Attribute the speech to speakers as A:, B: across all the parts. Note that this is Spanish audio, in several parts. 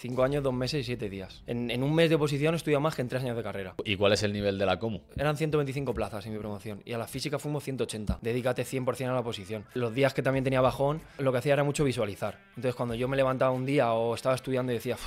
A: 5 años, 2 meses y 7 días. En un mes de oposición he estudiado más que en 3 años de carrera.
B: ¿Y cuál es el nivel de la Comu?
A: Eran 125 plazas en mi promoción y a la física fuimos 180. Dedícate 100% a la oposición. Los días que también tenía bajón, lo que hacía era mucho visualizar. Entonces cuando yo me levantaba un día o estaba estudiando y decía,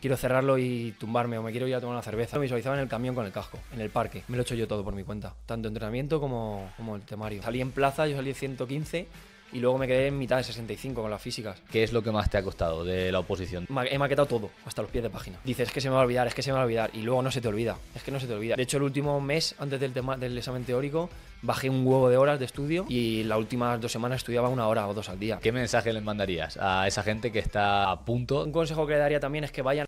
A: quiero cerrarlo y tumbarme o me quiero ir a tomar una cerveza, visualizaba en el camión con el casco, en el parque. Me lo he hecho yo todo por mi cuenta, tanto entrenamiento como el temario. Salí en plaza, yo salí en 115 y luego me quedé en mitad de 65 con las físicas.
B: ¿Qué es lo que más te ha costado de la oposición?
A: He maquetado todo, hasta los pies de página. Dices, es que se me va a olvidar, es que se me va a olvidar. Y luego no se te olvida, es que no se te olvida. De hecho, el último mes, antes del examen teórico, bajé un huevo de horas de estudio y las últimas 2 semanas estudiaba 1 hora o 2 al día.
B: ¿Qué mensaje les mandarías a esa gente que está a punto?
A: Un consejo que le daría también es que vayan.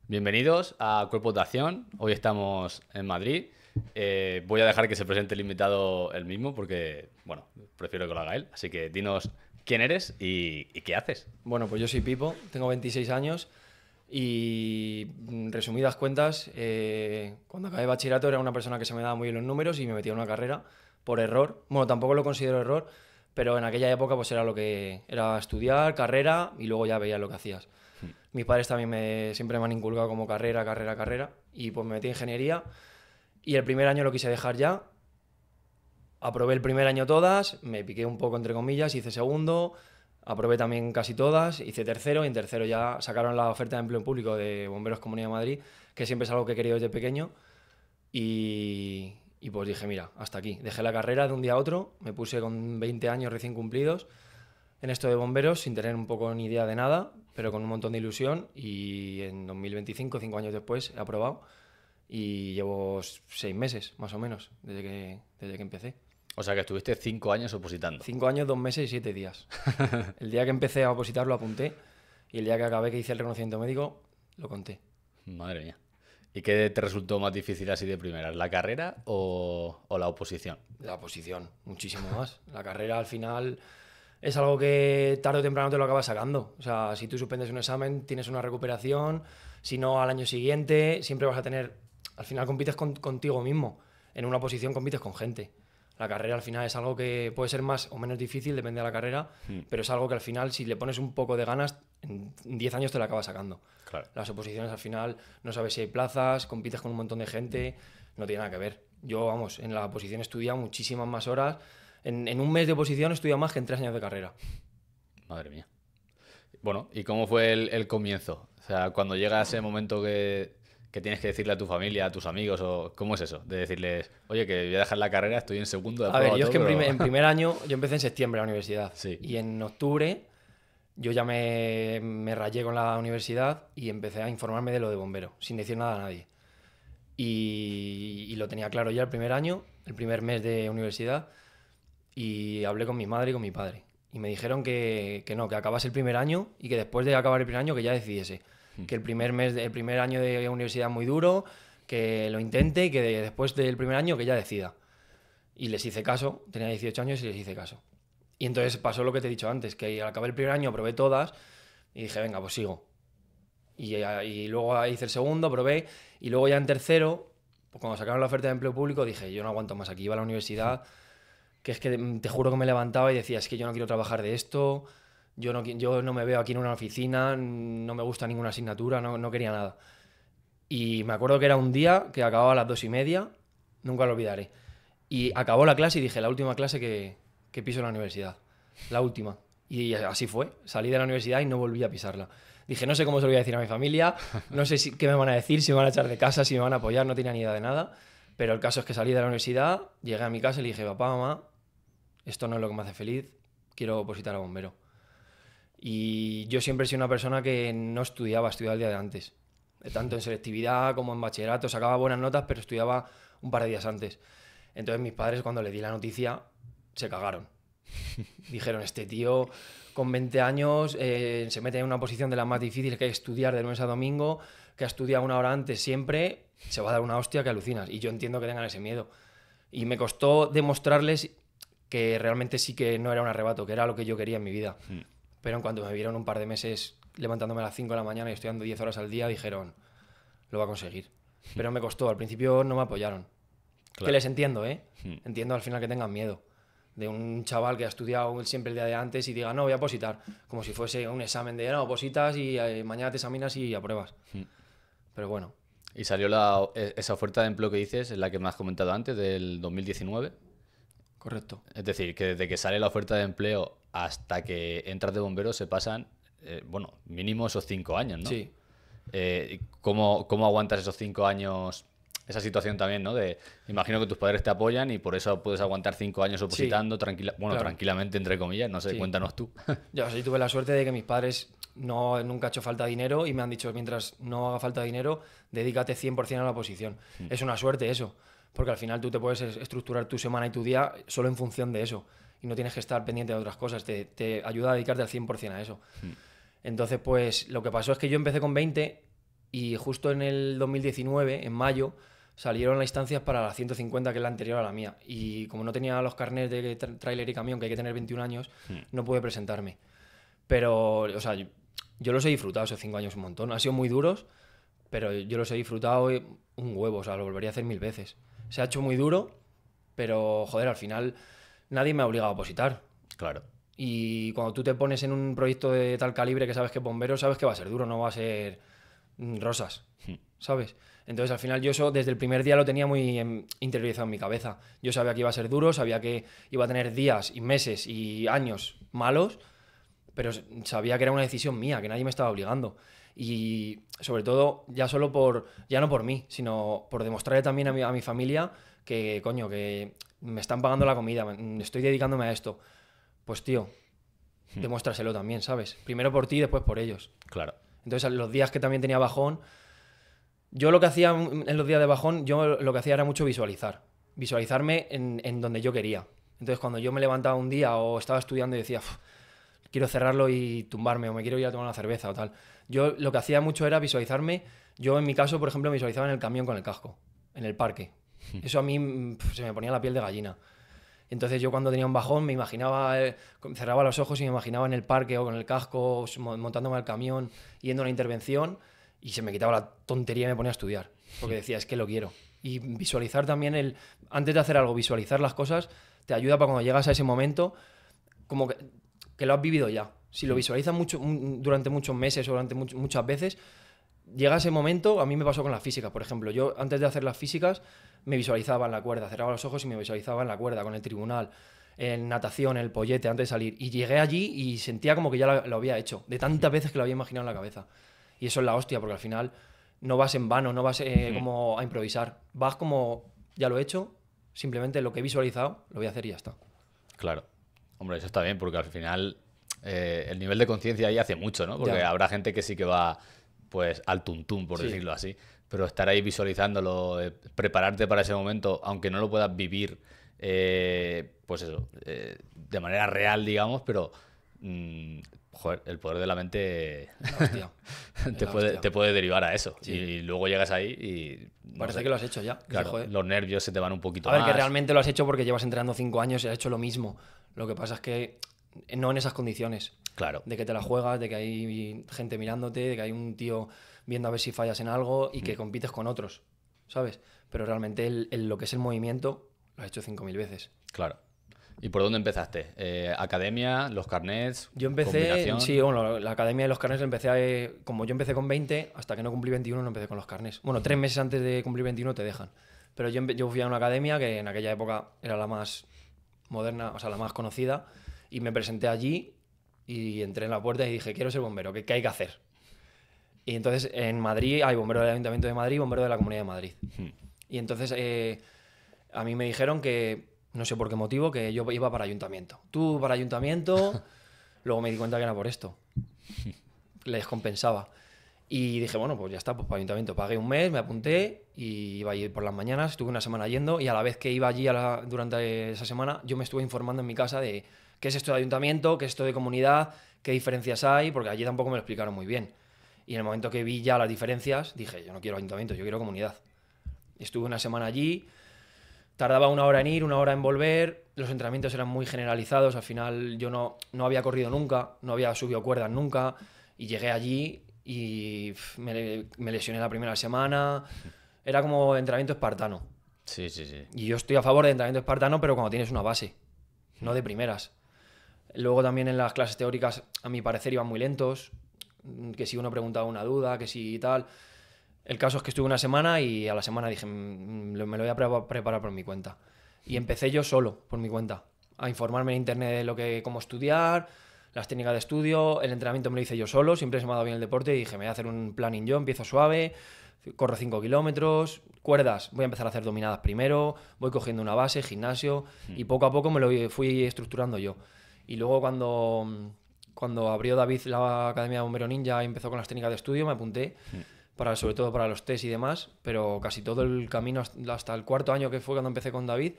B: Bienvenidos a Cuerpos de Acción. Hoy estamos en Madrid. Voy a dejar que se presente el invitado él mismo porque, bueno, prefiero que lo haga él. Así que dinos quién eres y qué haces.
A: Bueno, pues yo soy Pipo, tengo 26 años y, resumidas cuentas, cuando acabé bachillerato era una persona que se me daba muy bien los números y me metí en una carrera por error. Bueno, tampoco lo considero error, pero en aquella época pues era lo que era estudiar, carrera y luego ya veías lo que hacías. Mis padres también siempre me han inculcado como carrera y pues me metí en ingeniería y el primer año lo quise dejar ya. Aprobé el primer año todas, me piqué un poco entre comillas, hice segundo, aprobé también casi todas, hice tercero y en tercero ya sacaron la oferta de empleo público de Bomberos Comunidad de Madrid, que siempre es algo que he querido desde pequeño y pues dije, mira, hasta aquí. Dejé la carrera de un día a otro, me puse con 20 años recién cumplidos en esto de bomberos sin tener un poco ni idea de nada, pero con un montón de ilusión y en 2025, 5 años después, he aprobado y llevo 6 meses más o menos desde que empecé.
B: O sea que estuviste 5 años opositando.
A: 5 años, 2 meses y 7 días. El día que empecé a opositar lo apunté y el día que acabé, que hice el reconocimiento médico, lo conté.
B: Madre mía. ¿Y qué te resultó más difícil así de primeras? ¿La carrera o la oposición?
A: La oposición, muchísimo más. La carrera al final es algo que tarde o temprano te lo acabas sacando. O sea, si tú suspendes un examen, tienes una recuperación. Si no, al año siguiente, siempre vas a tener... Al final compites contigo mismo. En una oposición compites con gente. La carrera al final es algo que puede ser más o menos difícil, depende de la carrera, pero es algo que al final, si le pones un poco de ganas, en 10 años te la acabas sacando.
B: Claro.
A: Las oposiciones al final no sabes si hay plazas, compites con un montón de gente, no tiene nada que ver. Yo, vamos, en la oposición he estudiado muchísimas más horas. En un mes de oposición he estudiado más que en 3 años de carrera.
B: Madre mía. Bueno, ¿y cómo fue el comienzo? O sea, cuando llega ese momento que tienes que decirle a tu familia, a tus amigos, o ¿cómo es eso? De decirles, oye, que voy a dejar la carrera, estoy en segundo de
A: A ver, yo es que
B: pero...
A: en primer año, yo empecé en septiembre a la universidad.
B: Sí.
A: Y en octubre yo ya me rayé con la universidad y empecé a informarme de lo de bombero, sin decir nada a nadie. Y lo tenía claro ya el primer año, el primer mes de universidad, y hablé con mi madre y con mi padre. Y me dijeron que no, que acabase el primer año y que después de acabar el primer año que ya decidiese. Que el primer año de universidad es muy duro, que lo intente y que después del primer año que ya decida. Y les hice caso, tenía 18 años y les hice caso. Y entonces pasó lo que te he dicho antes, que al acabar el primer año probé todas y dije, venga, pues sigo. Y luego hice el segundo, probé, y luego ya en tercero, pues cuando sacaron la oferta de empleo público, dije, yo no aguanto más, aquí iba a la universidad, que es que te juro que me levantaba y decía, es que yo no quiero trabajar de esto, yo no me veo aquí en una oficina, no me gusta ninguna asignatura, no quería nada. Y me acuerdo que era un día que acababa a las 2:30, nunca lo olvidaré. Y acabó la clase y dije, la última clase que piso en la universidad, la última. Y así fue, salí de la universidad y no volví a pisarla. Dije, no sé cómo se lo voy a decir a mi familia, no sé qué me van a decir, si me van a echar de casa, si me van a apoyar, no tenía ni idea de nada. Pero el caso es que salí de la universidad, llegué a mi casa y le dije, papá, mamá, esto no es lo que me hace feliz, quiero opositar a bombero. Y yo siempre he sido una persona que no estudiaba el día de antes. Tanto en selectividad como en bachillerato, sacaba buenas notas, pero estudiaba un par de días antes. Entonces mis padres, cuando le di la noticia, se cagaron. Dijeron, este tío con 20 años se mete en una posición de las más difíciles, que es estudiar de lunes a domingo, que ha estudiado 1 hora antes siempre, se va a dar una hostia que alucinas. Y yo entiendo que tengan ese miedo. Y me costó demostrarles que realmente sí que no era un arrebato, que era lo que yo quería en mi vida. Pero en cuanto me vieron un par de meses levantándome a las 5 de la mañana y estudiando 10 horas al día, dijeron, lo va a conseguir. Pero me costó, al principio no me apoyaron. Claro. Que les entiendo, ¿eh? Entiendo al final que tengan miedo. de un chaval que ha estudiado siempre el día de antes y diga, no, voy a opositar, como si fuese un examen de, no, opositas y mañana te examinas y apruebas. Pero bueno.
B: ¿Y salió esa oferta de empleo que dices, es la que me has comentado antes, del 2019?
A: Correcto.
B: Es decir, que desde que sale la oferta de empleo hasta que entras de bombero se pasan, bueno, mínimo esos 5 años, ¿no?
A: Sí.
B: ¿Cómo aguantas esos 5 años, esa situación también, ¿no? Imagino que tus padres te apoyan y por eso puedes aguantar 5 años opositando
A: claro.
B: tranquilamente, entre comillas, no sé, cuéntanos tú.
A: Yo sí tuve la suerte de que mis padres nunca ha hecho falta dinero y me han dicho, mientras no haga falta dinero, dedícate 100% a la oposición. Es una suerte eso, porque al final tú te puedes estructurar tu semana y tu día solo en función de eso y no tienes que estar pendiente de otras cosas, te ayuda a dedicarte al 100% a eso. Entonces, pues lo que pasó es que yo empecé con 20 y justo en el 2019, en mayo, salieron las instancias para la 150, que es la anterior a la mía. Y como no tenía los carnets de tráiler y camión, que hay que tener 21 años, no pude presentarme. Pero, o sea, yo los he disfrutado esos 5 años un montón. Han sido muy duros, pero yo los he disfrutado un huevo. O sea, lo volvería a hacer 1000 veces. Se ha hecho muy duro, pero, joder, al final nadie me ha obligado a opositar.
B: Claro.
A: Y cuando tú te pones en un proyecto de tal calibre que sabes que es bombero, sabes que va a ser duro, no va a ser rosas, ¿sabes? Entonces al final yo eso desde el primer día lo tenía muy interiorizado en mi cabeza. Yo sabía que iba a ser duro, sabía que iba a tener días y meses y años malos, pero sabía que era una decisión mía, que nadie me estaba obligando. Y sobre todo, ya no por mí, sino por demostrarle también a mi familia que, coño, que me están pagando la comida, estoy dedicándome a esto. Pues tío, demuéstraselo también, ¿sabes? Primero por ti y después por ellos.
B: Claro.
A: Entonces, los días que también tenía bajón, yo lo que hacía en los días de bajón, yo lo que hacía era mucho visualizarme en donde yo quería. Entonces, cuando yo me levantaba un día o estaba estudiando y decía, quiero cerrarlo y tumbarme, o me quiero ir a tomar una cerveza o tal, yo lo que hacía mucho era visualizarme. Yo en mi caso, por ejemplo, me visualizaba en el camión con el casco, en el parque. Eso a mí se me ponía la piel de gallina. Entonces yo cuando tenía un bajón me imaginaba, cerraba los ojos y me imaginaba en el parque o con el casco, montándome al camión, yendo a una intervención, y se me quitaba la tontería y me ponía a estudiar, porque decía, es que lo quiero. Y visualizar también, antes de hacer algo, visualizar las cosas, te ayuda para cuando llegas a ese momento, como que lo has vivido ya. Si lo visualizas durante muchos meses o durante muchas veces, llega ese momento. A mí me pasó con la física, por ejemplo. Yo antes de hacer las físicas me visualizaba en la cuerda, cerraba los ojos y me visualizaba en la cuerda, con el tribunal, en natación, en el pollete, antes de salir. Y llegué allí y sentía como que ya lo había hecho, de tantas veces que lo había imaginado en la cabeza. Y eso es la hostia, porque al final no vas en vano, no vas como a improvisar. Vas como, ya lo he hecho, simplemente lo que he visualizado, lo voy a hacer y ya está.
B: Claro. Hombre, eso está bien, porque al final el nivel de conciencia ahí hace mucho, ¿no? Porque
A: Ya.
B: habrá gente que sí que va, pues, al tuntún, por
A: Sí.
B: decirlo así. Pero estar ahí visualizándolo, prepararte para ese momento, aunque no lo puedas vivir, pues eso, de manera real, digamos, pero, joder, el poder de la mente
A: La hostia.
B: te puede derivar a eso.
A: Sí.
B: Y luego llegas ahí y... no
A: Parece
B: sé,
A: que lo has hecho ya.
B: claro,
A: Joder.
B: los nervios se te van un poquito
A: A ver,
B: más.
A: que realmente lo has hecho porque llevas entrenando 5 años y has hecho lo mismo. Lo que pasa es que no en esas condiciones.
B: Claro.
A: De que te la juegas, de que hay gente mirándote, de que hay un tío viendo a ver si fallas en algo y que compites con otros, ¿sabes? Pero realmente lo que es el movimiento lo has hecho 5000 veces.
B: Claro. ¿Y por dónde empezaste? ¿Academia, los carnets?
A: Yo empecé,
B: combinación?
A: sí, bueno, la academia de los carnets empecé, como yo empecé con 20, hasta que no cumplí 21 no empecé con los carnets. Bueno, 3 meses antes de cumplir 21 te dejan. Pero yo fui a una academia que en aquella época era la más moderna, o sea, la más conocida, y me presenté allí y entré en la puerta y dije, quiero ser bombero, ¿qué hay que hacer? Y entonces en Madrid hay bombero del Ayuntamiento de Madrid y bombero de la Comunidad de Madrid. Y entonces a mí me dijeron que, no sé por qué motivo, que yo iba para ayuntamiento. Tú para ayuntamiento, luego me di cuenta que era por esto. Les compensaba. Y dije, bueno, pues ya está, pues para ayuntamiento. Pagué un mes, me apunté y iba a ir por las mañanas, estuve una semana yendo y a la vez que iba allí durante esa semana, yo me estuve informando en mi casa de qué es esto de ayuntamiento, qué es esto de comunidad, qué diferencias hay, porque allí tampoco me lo explicaron muy bien. Y en el momento que vi ya las diferencias, dije, yo no quiero ayuntamiento, yo quiero comunidad. Y estuve una semana allí, tardaba 1 hora en ir, 1 hora en volver, los entrenamientos eran muy generalizados, al final yo no había corrido nunca, no había subido cuerdas nunca, y llegué allí y me lesioné la primera semana, era como entrenamiento espartano.
B: Sí, sí, sí.
A: Y yo estoy a favor de entrenamiento espartano, pero cuando tienes una base. no de primeras. Luego también en las clases teóricas, a mi parecer, iban muy lentos, que si uno preguntaba una duda, que si tal. El caso es que estuve una semana y a la semana dije, me lo voy a preparar por mi cuenta. Y empecé yo solo, por mi cuenta, a informarme en internet de cómo estudiar, las técnicas de estudio, el entrenamiento me lo hice yo solo, siempre se me ha dado bien el deporte y dije, me voy a hacer un planning yo, empiezo suave, corro 5 kilómetros, cuerdas, voy a empezar a hacer dominadas primero, voy cogiendo una base, gimnasio, y poco a poco me lo fui estructurando yo. Y luego cuando abrió David la Academia de Bombero Ninja y empezó con las técnicas de estudio, me apunté, sobre todo para los test y demás, pero casi todo el camino hasta el 4.º año, que fue cuando empecé con David,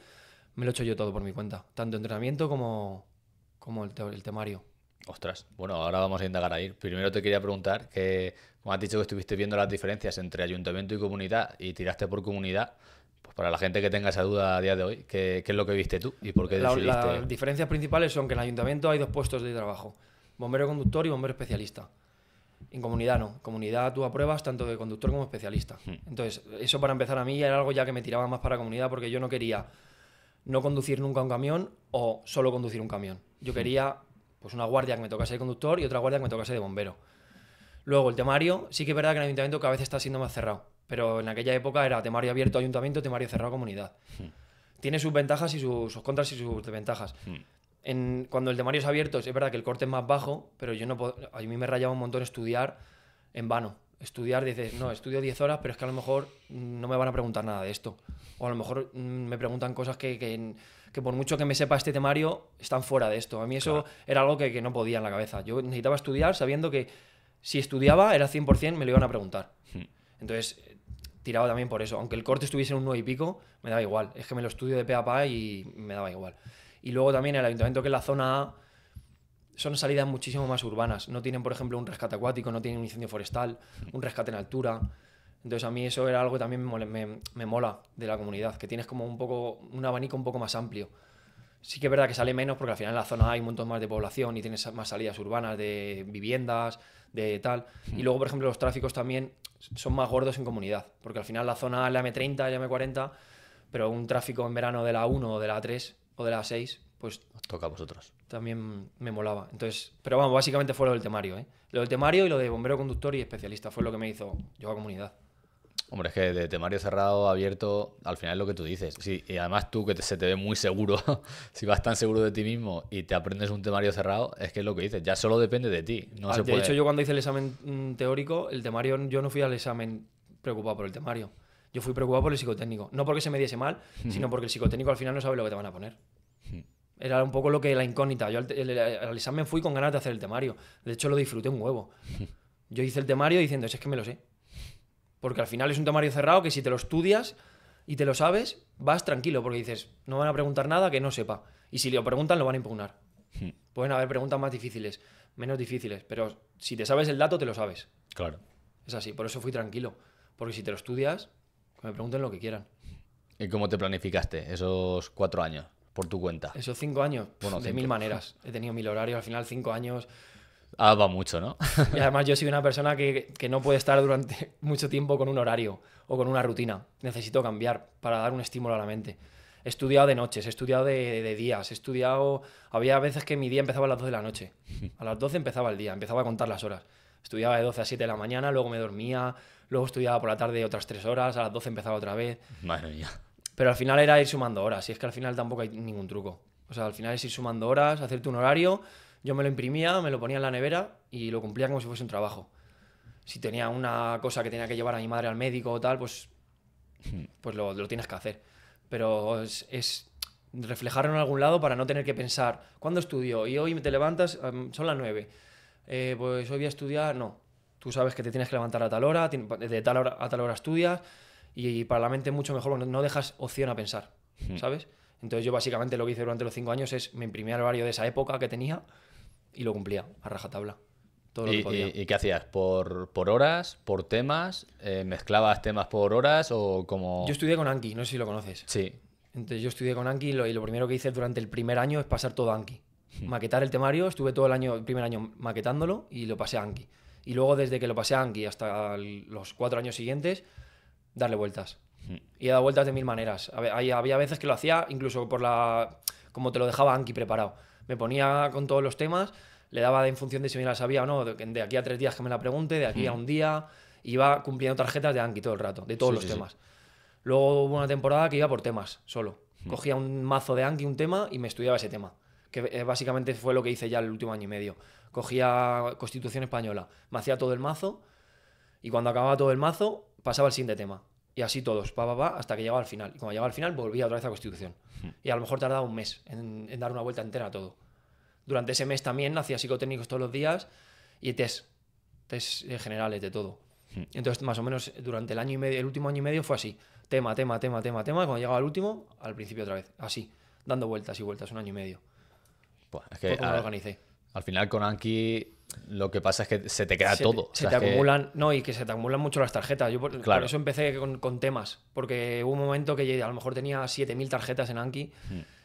A: me lo he hecho yo todo por mi cuenta, tanto entrenamiento como el temario.
B: Ostras, bueno, ahora vamos a indagar ahí. Primero te quería preguntar que, como has dicho que estuviste viendo las diferencias entre ayuntamiento y comunidad y tiraste por comunidad, pues para la gente que tenga esa duda a día de hoy, ¿qué es lo que viste tú y por qué decidiste?
A: Las diferencias principales son que en el ayuntamiento hay 2 puestos de trabajo, bombero conductor y bombero especialista. En comunidad no, en comunidad tú apruebas tanto de conductor como especialista. Entonces, eso para empezar a mí era algo ya que me tiraba más para comunidad porque yo no quería no conducir nunca un camión o solo conducir un camión. Yo quería pues una guardia que me tocase de conductor y otra guardia que me tocase de bombero. Luego el temario, sí que es verdad que en el ayuntamiento cada vez está siendo más cerrado, pero en aquella época era temario abierto ayuntamiento, temario cerrado comunidad. Tiene sus ventajas y sus contras y sus desventajas. Cuando el temario es abierto, es verdad que el corte es más bajo, pero a mí me rayaba un montón estudiar en vano. Estudiar, dices, no, estudio 10 horas, pero es que a lo mejor no me van a preguntar nada de esto. O a lo mejor me preguntan cosas que por mucho que me sepa este temario, están fuera de esto. A mí eso era algo que no podía en la cabeza. Yo necesitaba estudiar sabiendo que si estudiaba era 100% me lo iban a preguntar. Entonces, tiraba también por eso. Aunque el corte estuviese en un 9 y pico, me daba igual. Es que me lo estudio de pe a pa y me daba igual. Y luego también el ayuntamiento, que es la zona A, son salidas muchísimo más urbanas. No tienen, por ejemplo, un rescate acuático, no tienen un incendio forestal, un rescate en altura. Entonces a mí eso era algo que también me mola de la comunidad, que tienes como un abanico un poco más amplio. Sí que es verdad que sale menos porque al final en la zona hay un montón más de población y tienes más salidas urbanas de viviendas, de tal. Y luego, por ejemplo, los tráficos también son más gordos en comunidad, porque al final la zona es la M30, la M40, pero un tráfico en verano de la 1 o de la 3 o de la 6, pues
B: Os toca a vosotros.
A: también me molaba. Entonces, pero vamos, básicamente fue lo del temario, ¿eh? Lo del temario y lo de bombero conductor y especialista fue lo que me hizo yo a comunidad.
B: Hombre, es que de temario cerrado, abierto, al final es lo que tú dices. Sí, y además tú, que se te ve muy seguro, si vas tan seguro de ti mismo y te aprendes un temario cerrado, es que es lo que dices, ya solo depende de ti. No se
A: De
B: puede...
A: hecho, yo cuando hice el examen teórico, el temario, yo no fui al examen preocupado por el temario. Yo fui preocupado por el psicotécnico. No porque se me diese mal, sino porque el psicotécnico al final no sabe lo que te van a poner. Era un poco la incógnita. Yo al examen fui con ganas de hacer el temario. De hecho, lo disfruté un huevo. Yo hice el temario diciendo, es que me lo sé. Porque al final es un temario cerrado que si te lo estudias y te lo sabes, vas tranquilo, porque dices, no van a preguntar nada que no sepa. Y si lo preguntan, lo van a impugnar. Pueden haber preguntas más difíciles, menos difíciles, pero si te sabes el dato, te lo sabes.
B: Claro.
A: Es así, por eso fui tranquilo. Porque si te lo estudias, que me pregunten lo que quieran.
B: ¿Y cómo te planificaste esos 4 años por tu cuenta?
A: Esos 5 años,
B: Bueno,
A: de
B: 5.
A: 1000 maneras. He tenido 1000 horarios, al final 5 años...
B: Ah, va mucho, ¿no?
A: Y además yo soy una persona que no puede estar durante mucho tiempo con un horario o con una rutina. Necesito cambiar para dar un estímulo a la mente. He estudiado de noches, he estudiado de días, he estudiado... Había veces que mi día empezaba a las 12 de la noche. A las 12 empezaba el día, empezaba a contar las horas. Estudiaba de 12 a 7 de la mañana, luego me dormía, luego estudiaba por la tarde otras 3 horas, a las 12 empezaba otra vez.
B: Madre mía.
A: Pero al final era ir sumando horas, y es que al final tampoco hay ningún truco. O sea, al final es ir sumando horas, hacerte un horario... Yo me lo imprimía, me lo ponía en la nevera y lo cumplía como si fuese un trabajo. Si tenía una cosa que tenía que llevar a mi madre al médico o tal, pues lo tienes que hacer. Pero es reflejarlo en algún lado para no tener que pensar, ¿cuándo estudio? Y hoy te levantas, son las 9. Pues hoy voy a estudiar, no. Tú sabes que te tienes que levantar a tal hora, de tal hora a tal hora estudias, y para la mente es mucho mejor, no dejas opción a pensar, ¿sabes? Entonces yo básicamente lo que hice durante los 5 años es me imprimía el horario de esa época que tenía y lo cumplía a rajatabla. Todo lo que podía.
B: ¿Y qué hacías? ¿Por horas? ¿Por temas? ¿Mezclabas temas por horas o como...?
A: Yo estudié con Anki, no sé si lo conoces.
B: Sí.
A: Entonces yo estudié con Anki y lo primero que hice durante el primer año es pasar todo a Anki. Maquetar el temario, estuve todo el primer año maquetándolo y lo pasé a Anki. Y luego desde que lo pasé a Anki hasta los 4 años siguientes, darle vueltas. Y he dado vueltas de 1000 maneras. Había veces que lo hacía incluso como como te lo dejaba Anki preparado. Me ponía con todos los temas, le daba en función de si me la sabía o no, de aquí a 3 días que me la pregunte, de aquí a un día, iba cumpliendo tarjetas de Anki todo el rato, de todos los temas. Luego hubo una temporada que iba por temas, solo. Cogía un mazo de Anki, un tema, y me estudiaba ese tema. Que básicamente fue lo que hice ya el último año y medio. Cogía Constitución Española, me hacía todo el mazo, y cuando acababa todo el mazo, pasaba al siguiente tema. Y así todos, hasta que llegaba al final. Y cuando llegaba al final, volvía otra vez a Constitución. Y a lo mejor tardaba un mes en dar una vuelta entera a todo. Durante ese mes también hacía psicotécnicos todos los días y test generales de todo. Entonces, más o menos, durante el año y medio, el último año y medio fue así. Tema. Cuando llegaba al último, al principio otra vez. Así, dando vueltas y vueltas, un año y medio.
B: Pues es que
A: como lo organicé.
B: Al final con Anki lo que pasa es que se te queda todo.
A: Se te acumulan, no, y que se te acumulan mucho las tarjetas. Yo por eso empecé con temas, porque hubo un momento que a lo mejor tenía 7.000 tarjetas en Anki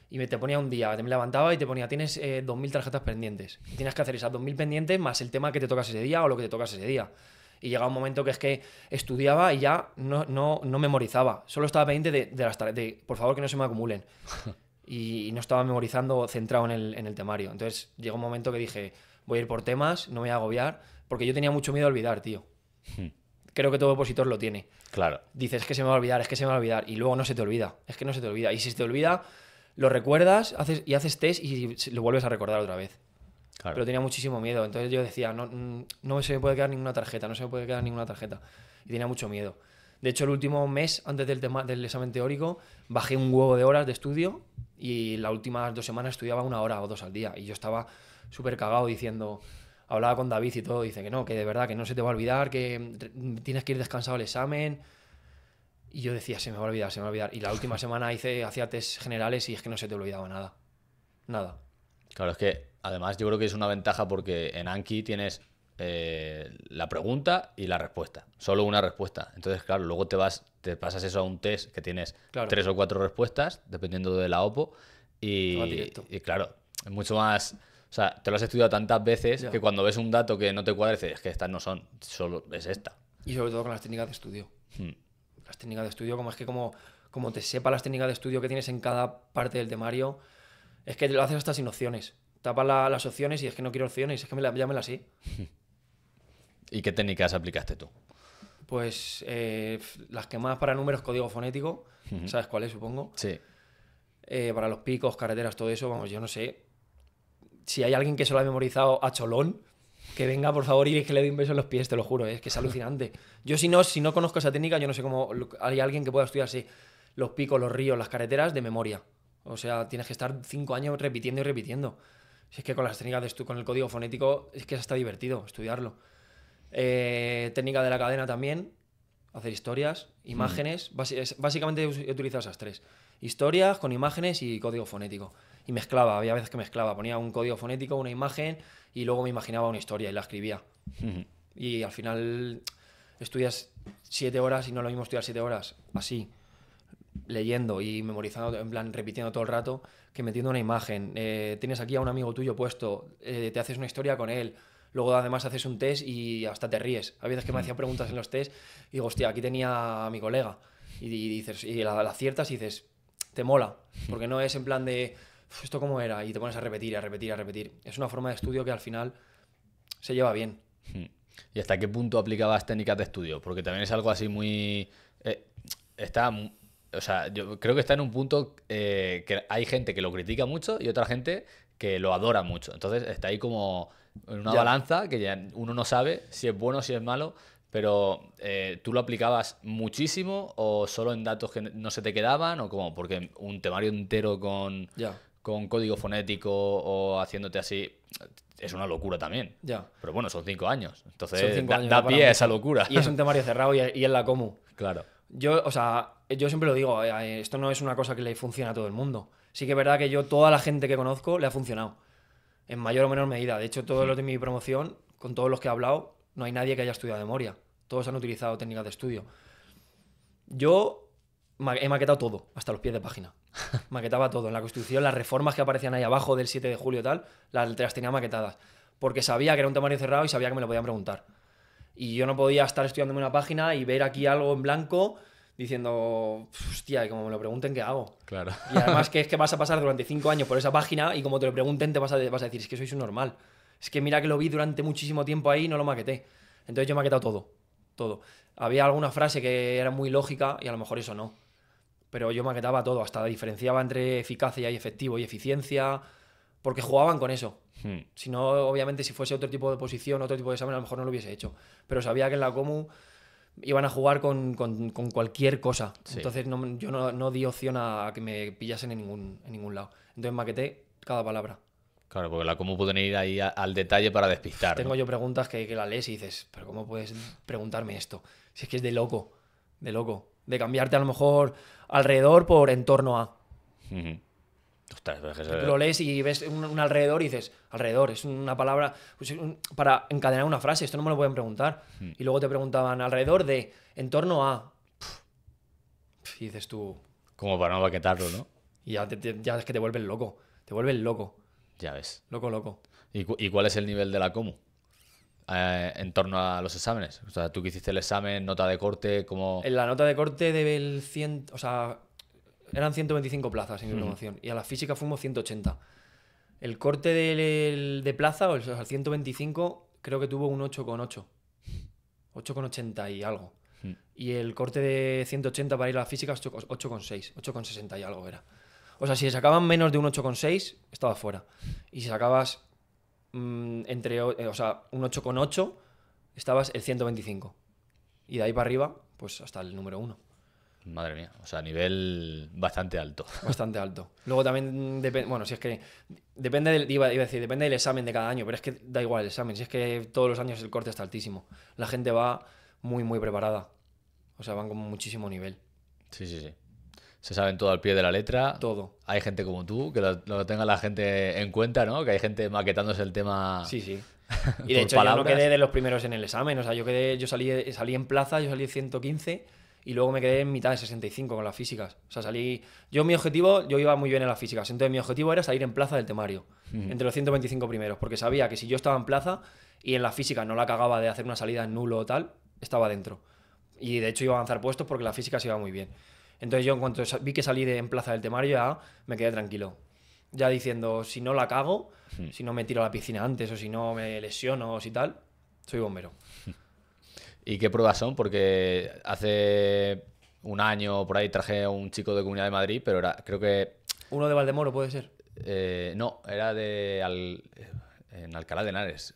A: y te ponía un día, me levantaba y te ponía, tienes 2.000 tarjetas pendientes. Y tienes que hacer esas 2.000 pendientes más el tema que te tocas ese día o lo que te tocas ese día. Y llegaba un momento que es que estudiaba y ya no memorizaba. Solo estaba pendiente de las tareas, por favor que no se me acumulen. Y no estaba memorizando centrado en el temario. Entonces llegó un momento que dije, voy a ir por temas, no me voy a agobiar, porque yo tenía mucho miedo a olvidar, tío. Creo que todo opositor lo tiene.
B: Claro.
A: Dices, es que se me va a olvidar, es que se me va a olvidar, y luego no se te olvida, es que no se te olvida. Y si se te olvida, lo recuerdas, haces test y lo vuelves a recordar otra vez. Claro. Pero tenía muchísimo miedo, entonces yo decía, no se me puede quedar ninguna tarjeta, no se me puede quedar ninguna tarjeta. Y tenía mucho miedo. De hecho, el último mes, antes del examen teórico, bajé un huevo de horas de estudio y las últimas 2 semanas estudiaba 1 hora o 2 al día. Y yo estaba súper cagado diciendo, hablaba con David y todo, dice que no, que de verdad, que no se te va a olvidar, que tienes que ir descansado al examen. Y yo decía, se me va a olvidar, se me va a olvidar. Y la última semana hacía test generales y es que no se te olvidaba nada. Nada.
B: Claro, es que además yo creo que es una ventaja porque en Anki tienes la pregunta y la respuesta. Solo una respuesta. Entonces, claro, luego te pasas eso a un test que tienes 3 o 4 respuestas, dependiendo de la OPO. Y claro, es mucho más... O sea, te lo has estudiado tantas veces que cuando ves un dato que no te cuadra, dices, es que estas no son, solo es esta.
A: Y sobre todo con las técnicas de estudio. Las técnicas de estudio, como te sepa las técnicas de estudio que tienes en cada parte del temario, es que lo haces hasta sin opciones. Tapas las opciones y es que no quiero opciones, es que ya me las sé.
B: ¿Y qué técnicas aplicaste tú?
A: Pues las que más para números, código fonético, ¿sabes cuál es, supongo?
B: Sí.
A: Para los picos, carreteras, todo eso, vamos, yo no sé. Si hay alguien que se lo ha memorizado a cholón, que venga, por favor, y que le dé un beso en los pies, te lo juro, es que es alucinante. Yo si no conozco esa técnica, yo no sé cómo hay alguien que pueda estudiar así los picos, los ríos, las carreteras de memoria. O sea, tienes que estar 5 años repitiendo y repitiendo. Si es que con las técnicas con el código fonético es que es hasta divertido estudiarlo. Técnica de la cadena también, hacer historias, imágenes, básicamente he utilizado esas 3. Historias con imágenes y código fonético. Y mezclaba, había veces que mezclaba, ponía un código fonético, una imagen y luego me imaginaba una historia y la escribía. Y al final estudias 7 horas y no es lo mismo estudiar 7 horas así, leyendo y memorizando, en plan repitiendo todo el rato, que metiendo una imagen. Tienes aquí a un amigo tuyo puesto, te haces una historia con él. Luego además haces un test y hasta te ríes. Hay veces que me hacían preguntas en los test y digo, hostia, aquí tenía a mi colega. Y dices, y la aciertas y dices, te mola. Porque no es en plan de, ¿esto cómo era? Y te pones a repetir, a repetir, a repetir. Es una forma de estudio que al final se lleva bien.
B: ¿Y hasta qué punto aplicabas técnicas de estudio? Porque también es algo así muy... O sea, yo creo que está en un punto que hay gente que lo critica mucho y otra gente que lo adora mucho. Entonces está ahí como en una balanza que ya uno no sabe si es bueno o si es malo, pero ¿tú lo aplicabas muchísimo o solo en datos que no se te quedaban o cómo? Porque un temario entero con código fonético o haciéndote así es una locura también. Pero bueno, son 5 años. Entonces da pie a esa locura.
A: Y es un temario cerrado y es la comu.
B: Claro.
A: Yo siempre lo digo, esto no es una cosa que le funcione a todo el mundo. Sí que es verdad que toda la gente que conozco le ha funcionado. En mayor o menor medida. De hecho, todos los de mi promoción, con todos los que he hablado, no hay nadie que haya estudiado de memoria. Todos han utilizado técnicas de estudio. Yo he maquetado todo, hasta los pies de página. Maquetaba todo. En la Constitución, las reformas que aparecían ahí abajo del 7 de julio y tal, las tenía maquetadas. Porque sabía que era un temario cerrado y sabía que me lo podían preguntar. Y yo no podía estar estudiándome una página y ver aquí algo en blanco diciendo, hostia, y como me lo pregunten, ¿qué hago?
B: Claro.
A: Y además que es que vas a pasar durante 5 años por esa página y como te lo pregunten te vas a decir, es que sois un normal. Es que mira que lo vi durante muchísimo tiempo ahí y no lo maqueté. Entonces yo maquetado todo, todo. Había alguna frase que era muy lógica y a lo mejor eso no. Pero yo maquetaba todo, hasta diferenciaba entre eficacia y efectivo y eficiencia, porque jugaban con eso. Si no, obviamente, si fuese otro tipo de posición, otro tipo de examen, a lo mejor no lo hubiese hecho. Pero sabía que en la Comu iban a jugar con cualquier cosa.
B: Sí.
A: Entonces yo no di opción a que me pillasen en ningún lado. Entonces maqueté cada palabra.
B: Claro, porque la cómo pueden ir ahí al detalle para despistar,
A: Tengo
B: ¿no?
A: yo preguntas que la lees y dices, pero ¿cómo puedes preguntarme esto? Si es que es de loco, de loco. De cambiarte a lo mejor alrededor por en torno a.
B: Ujú. Ostras, pero es que
A: Tú lo lees y ves un alrededor y dices, alrededor, es una palabra pues, para encadenar una frase, esto no me lo pueden preguntar. Y luego te preguntaban alrededor de, en torno a. Y dices tú,
B: como para no baquetarlo, ¿no?
A: y ya es que te vuelves loco, te vuelves loco,
B: Ya ves.
A: loco.
B: ¿Y cuál es el nivel de la Comu? En torno a los exámenes. O sea, tú que hiciste el examen, nota de corte, como...
A: En la nota de corte del 100, o sea, eran 125 plazas en mi promoción y a la física fuimos 180. El corte de plaza, o sea, el 125, creo que tuvo un 8,8. 8,80 y algo. Y el corte de 180 para ir a la física, 8,6, 8,60 y algo era. O sea, si sacaban menos de un 8,6, estabas fuera. Y si sacabas o sea, un 8,8, estabas el 125. Y de ahí para arriba, pues hasta el número 1.
B: Madre mía, o sea, nivel bastante alto.
A: Bastante alto. Luego también depende, bueno, si es que depende iba a decir, depende del examen de cada año, pero es que da igual el examen, si es que todos los años el corte está altísimo. La gente va muy preparada. O sea, van con muchísimo nivel.
B: Sí, sí, sí. Se saben todo al pie de la letra.
A: Todo.
B: Hay gente como tú, que lo tenga la gente en cuenta, ¿no? Que hay gente maquetándose el tema.
A: Sí. Y
B: por
A: de hecho yo no
B: palabras.
A: quedé de los primeros en el examen, o sea, yo salí en plaza, yo salí 115 y luego me quedé en mitad de 65 con las físicas. O sea, yo iba muy bien en las físicas, entonces mi objetivo era salir en plaza del temario, entre los 125 primeros, porque sabía que si yo estaba en plaza y en la física no la cagaba de hacer una salida en nulo o tal, estaba dentro. Y de hecho iba a avanzar puestos porque la física se iba muy bien. Entonces yo en cuanto vi que salí en plaza del temario ya me quedé tranquilo. Ya diciendo, si no la cago, si no me tiro a la piscina antes o si no me lesiono o si tal, soy bombero.
B: ¿Y qué pruebas son? Porque hace un año por ahí traje a un chico de Comunidad de Madrid, pero creo que...
A: ¿Uno de Valdemoro puede ser?
B: No, era en Alcalá de Henares.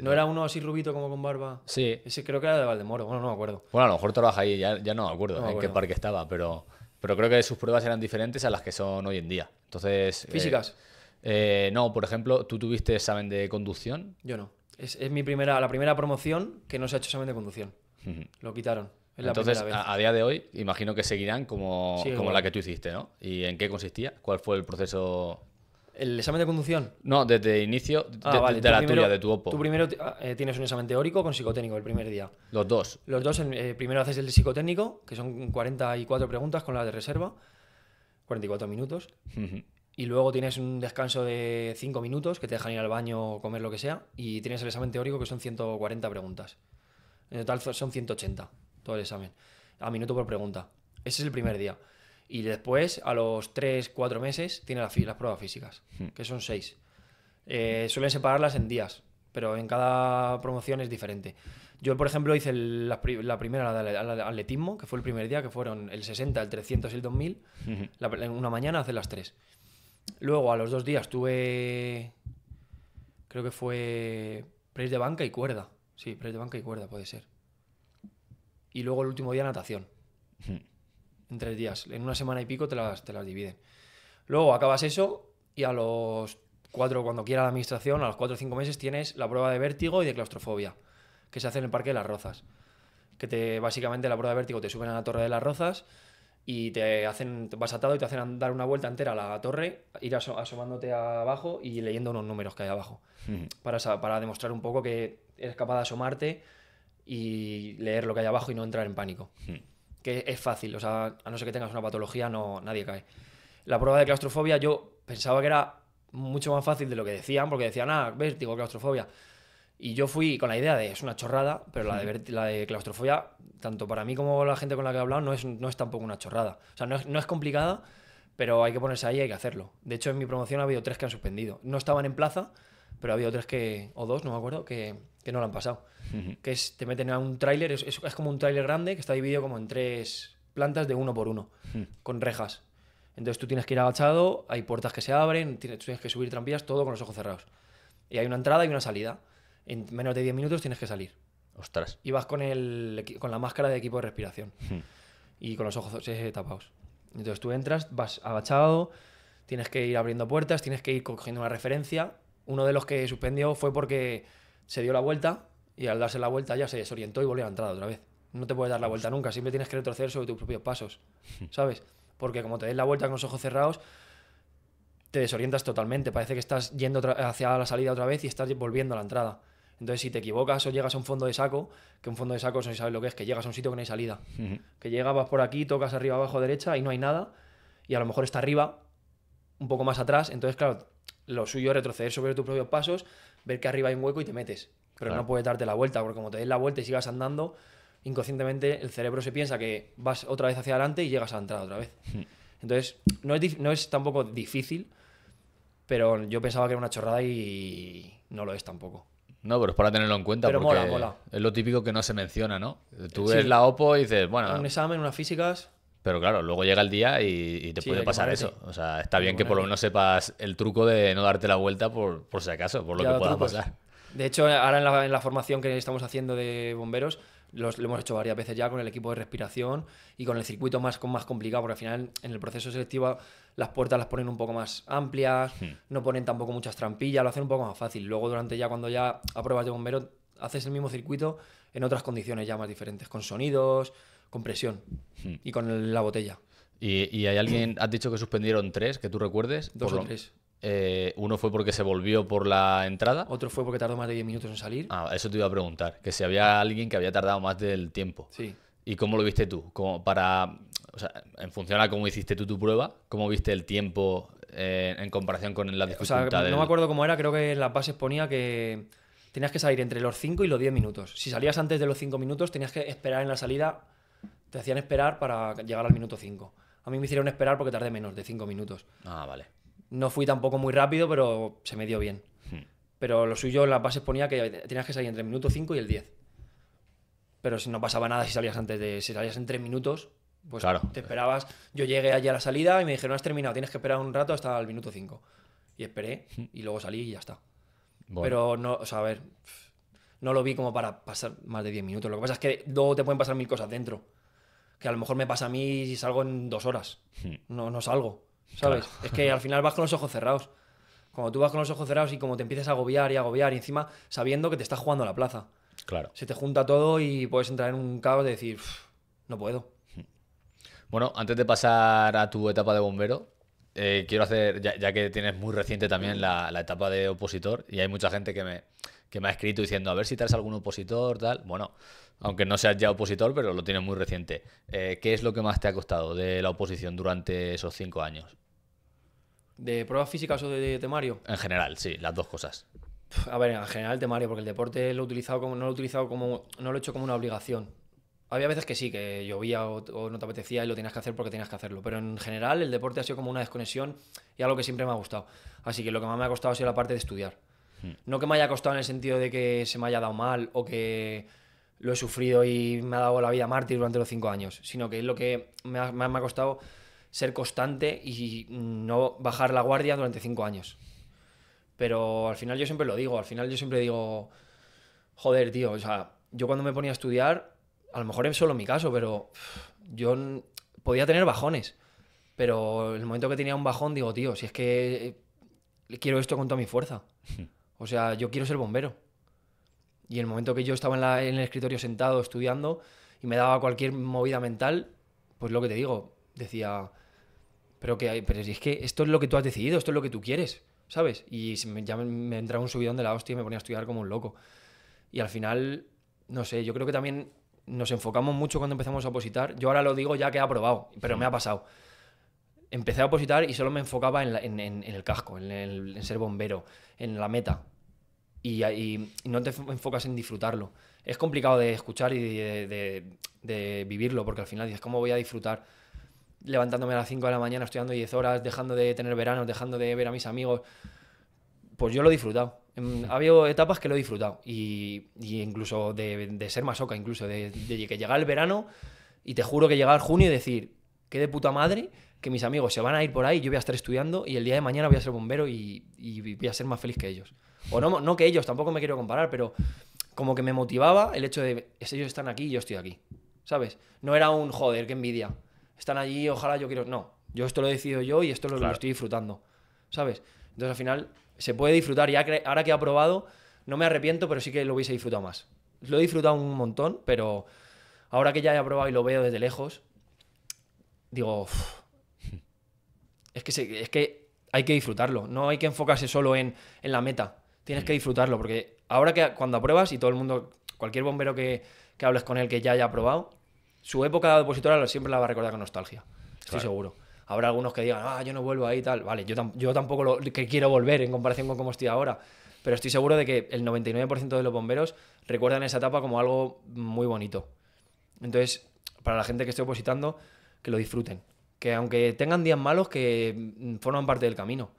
A: ¿No era uno así rubito como con barba?
B: Sí.
A: Ese creo que era de Valdemoro, bueno, no me acuerdo.
B: Bueno, a lo mejor trabaja ahí, ya no me acuerdo
A: No me
B: en qué
A: acuerdo.
B: parque estaba, pero creo que sus pruebas eran diferentes a las que son hoy en día. Entonces...
A: ¿Físicas?
B: No, por ejemplo, ¿tú tuviste examen de conducción?
A: Yo no. Es la primera promoción que no se ha hecho examen de conducción. Lo quitaron. Es la
B: Entonces,
A: primera vez.
B: a día de hoy, imagino que seguirán como
A: Sí,
B: la
A: igual.
B: que tú hiciste, ¿no? ¿Y en qué consistía? ¿Cuál fue el proceso?
A: ¿El examen de conducción?
B: No, desde inicio
A: Vale.
B: de
A: Tú
B: la
A: primero-
B: tuya, de tu OPPO.
A: Tú primero tienes un examen teórico con psicotécnico el primer día.
B: Los dos.
A: Los dos, primero haces el psicotécnico, que son 44 preguntas con la de reserva, 44 minutos. Y luego tienes un descanso de 5 minutos que te dejan ir al baño o comer lo que sea. Y tienes el examen teórico que son 140 preguntas. En total son 180 todo el examen. A minuto por pregunta. Ese es el primer día. Y después, a los 3-4 meses, tiene las pruebas físicas, que son 6. Suelen separarlas en días, pero en cada promoción es diferente. Yo, por ejemplo, hice la primera, la de atletismo, que fue el primer día, que fueron el 60, el 300 y el 2000. En una mañana hacer las 3. Luego, a los 2 días, tuve... Creo que fue press de banca y cuerda. Sí, press de banca y cuerda puede ser. Y luego el último día natación. En 3 días. En una semana y pico te las dividen. Luego acabas eso y a los 4, cuando quiera la administración, a los 4 o 5 meses tienes la prueba de vértigo y de claustrofobia, que se hace en el Parque de las Rozas. Básicamente la prueba de vértigo te suben a la Torre de las Rozas y vas atado y te hacen dar una vuelta entera a la torre, ir asomándote abajo y leyendo unos números que hay abajo. Para demostrar un poco que eres capaz de asomarte y leer lo que hay abajo y no entrar en pánico. Que es fácil, o sea, a no ser que tengas una patología, nadie cae. La prueba de claustrofobia yo pensaba que era mucho más fácil de lo que decían, porque decían, vértigo, claustrofobia. Y yo fui con la idea de, es una chorrada, pero la de claustrofobia, tanto para mí como la gente con la que he hablado, no es tampoco una chorrada. O sea, no es complicada, pero hay que ponerse ahí y hay que hacerlo. De hecho, en mi promoción ha habido 3 que han suspendido. No estaban en plaza, pero ha habido 3 o 2, no me acuerdo, que no lo han pasado. Que te meten a un tráiler, es como un tráiler grande que está dividido como en 3 plantas de 1 por 1, con rejas. Entonces tú tienes que ir agachado, hay puertas que se abren, tú tienes que subir trampillas, todo con los ojos cerrados. Y hay una entrada y una salida. En menos de 10 minutos tienes que salir.
B: Ostras.
A: Y vas con la máscara de equipo de respiración. Y con los ojos tapados. Entonces tú entras, vas agachado, tienes que ir abriendo puertas, tienes que ir cogiendo una referencia. Uno de los que suspendió fue porque se dio la vuelta y al darse la vuelta ya se desorientó y volvió a la entrada otra vez. No te puedes dar la vuelta nunca, siempre tienes que retroceder sobre tus propios pasos, ¿sabes? Porque como te des la vuelta con los ojos cerrados, te desorientas totalmente. Parece que estás yendo hacia la salida otra vez y estás volviendo a la entrada. Entonces, si te equivocas o llegas a un fondo de saco, que un fondo de saco, no sé si sabes lo que es, que llegas a un sitio que no hay salida. Que llegas, vas por aquí, tocas arriba, abajo, derecha y no hay nada. Y a lo mejor está arriba, un poco más atrás. Entonces, claro, lo suyo es retroceder sobre tus propios pasos, ver que arriba hay un hueco y te metes. Pero claro, no puedes darte la vuelta, porque como te des la vuelta y sigas andando, inconscientemente el cerebro se piensa que vas otra vez hacia adelante y llegas a la entrada otra vez. Entonces, no es tampoco difícil, pero yo pensaba que era una chorrada y no lo es tampoco.
B: No, pero es para tenerlo en cuenta,
A: pero
B: porque
A: mola.
B: Es lo típico que no se menciona, ¿no? Tú ves la OPO y dices, bueno...
A: Un examen, unas físicas...
B: Pero claro, luego llega el día y te puede pasar eso. O sea, está bien que por lo menos sepas el truco de no darte la vuelta por si acaso, por lo que pueda pasar.
A: De hecho, ahora en la formación que estamos haciendo de bomberos, lo hemos hecho varias veces ya con el equipo de respiración y con el circuito más complicado, porque al final en el proceso selectivo las puertas las ponen un poco más amplias, no ponen tampoco muchas trampillas, lo hacen un poco más fácil. Luego cuando ya apruebas de bombero, haces el mismo circuito en otras condiciones ya más diferentes, con sonidos, con presión y con la botella.
B: ¿Y hay alguien, has dicho que suspendieron 3, que tú recuerdes?
A: 2 o 3.
B: Uno fue porque se volvió por la entrada.
A: Otro fue porque tardó más de 10 minutos en salir.
B: Eso te iba a preguntar, que si había alguien que había tardado más del tiempo.
A: Sí.
B: ¿Y cómo lo viste tú? O sea, en función a cómo hiciste tú tu prueba, ¿cómo viste el tiempo en comparación con la dificultad?
A: O sea, no me acuerdo cómo era, creo que en las bases ponía que tenías que salir entre los 5 y los 10 minutos. Si salías antes de los 5 minutos, tenías que esperar en la salida, te hacían esperar para llegar al minuto 5. A mí me hicieron esperar porque tardé menos de 5 minutos.
B: Ah, vale.
A: No fui tampoco muy rápido, pero se me dio bien. Pero lo suyo en las bases ponía que tenías que salir entre el minuto 5 y el 10. Pero no pasaba nada si salías en 3 minutos, pues claro, te esperabas. Yo llegué allí a la salida y me dijeron, has terminado, tienes que esperar un rato hasta el minuto 5. Y esperé y luego salí y ya está. Bueno. Pero no, o sea, a ver, no lo vi como para pasar más de 10 minutos. Lo que pasa es que luego te pueden pasar 1000 cosas dentro. Que a lo mejor me pasa a mí y salgo en 2 horas. No salgo, ¿sabes? Claro. Es que al final vas con los ojos cerrados. Cuando tú vas con los ojos cerrados y como te empiezas a agobiar y encima sabiendo que te estás jugando la plaza.
B: Claro.
A: Se te junta todo y puedes entrar en un caos de decir, no puedo.
B: Bueno, antes de pasar a tu etapa de bombero, quiero hacer, ya que tienes muy reciente también la etapa de opositor, y hay mucha gente que me ha escrito diciendo, a ver si traes algún opositor, tal. Bueno, aunque no seas ya opositor, pero lo tienes muy reciente. ¿Qué es lo que más te ha costado de la oposición durante esos 5 años?
A: ¿De pruebas físicas o de temario?
B: En general, sí, las dos cosas.
A: A ver, en general temario, porque el deporte no lo he hecho como una obligación. Había veces que sí, que llovía o no te apetecía y lo tenías que hacer porque tenías que hacerlo. Pero en general el deporte ha sido como una desconexión y algo que siempre me ha gustado. Así que lo que más me ha costado ha sido la parte de estudiar. No que me haya costado en el sentido de que se me haya dado mal o que lo he sufrido y me ha dado la vida mártir durante los 5 años, sino que es lo que me ha costado ser constante y no bajar la guardia durante 5 años. Pero al final yo siempre lo digo, joder, tío, o sea, yo cuando me ponía a estudiar, a lo mejor es solo mi caso, pero yo podía tener bajones. Pero en el momento que tenía un bajón, digo, tío, si es que quiero esto con toda mi fuerza. O sea, yo quiero ser bombero. Y en el momento que yo estaba en el escritorio sentado estudiando y me daba cualquier movida mental, pues lo que te digo, decía, pero es que esto es lo que tú has decidido, esto es lo que tú quieres, ¿sabes? Y ya me entraba un subidón de la hostia y me ponía a estudiar como un loco. Y al final, no sé, yo creo que también nos enfocamos mucho cuando empezamos a opositar. Yo ahora lo digo ya que he aprobado, pero me ha pasado. Empecé a opositar y solo me enfocaba en el casco, en ser bombero, en la meta. y no te enfocas en disfrutarlo. Es complicado de escuchar y de vivirlo, porque al final dices, ¿cómo voy a disfrutar levantándome a las 5 de la mañana, estudiando 10 horas, dejando de tener verano, dejando de ver a mis amigos? Pues yo lo he disfrutado. Ha habido etapas que lo he disfrutado. Y incluso de ser masoca, incluso de que llegara el verano y te juro que llegar junio y decir, qué de puta madre que mis amigos se van a ir por ahí, yo voy a estar estudiando y el día de mañana voy a ser bombero y voy a ser más feliz que ellos. O no que ellos, tampoco me quiero comparar, pero como que me motivaba el hecho de, ellos están aquí y yo estoy aquí, ¿sabes? No era un, joder, qué envidia. Están allí, ojalá yo quiero... No, yo esto lo decido yo y esto lo estoy disfrutando, ¿sabes? Entonces al final se puede disfrutar y ahora que he aprobado, no me arrepiento, pero sí que lo hubiese disfrutado más. Lo he disfrutado un montón, pero ahora que ya he aprobado y lo veo desde lejos, digo, es que hay que disfrutarlo, no hay que enfocarse solo en la meta, tienes que disfrutarlo, porque ahora que cuando apruebas y todo el mundo, cualquier bombero que hables con él que ya haya aprobado, su época de opositora siempre la va a recordar con nostalgia, estoy seguro. Habrá algunos que digan, yo no vuelvo ahí y tal, vale, yo tampoco que quiero volver en comparación con cómo estoy ahora, pero estoy seguro de que el 99% de los bomberos recuerdan esa etapa como algo muy bonito. Entonces, para la gente que esté opositando, que lo disfruten. Que aunque tengan días malos, que forman parte del camino.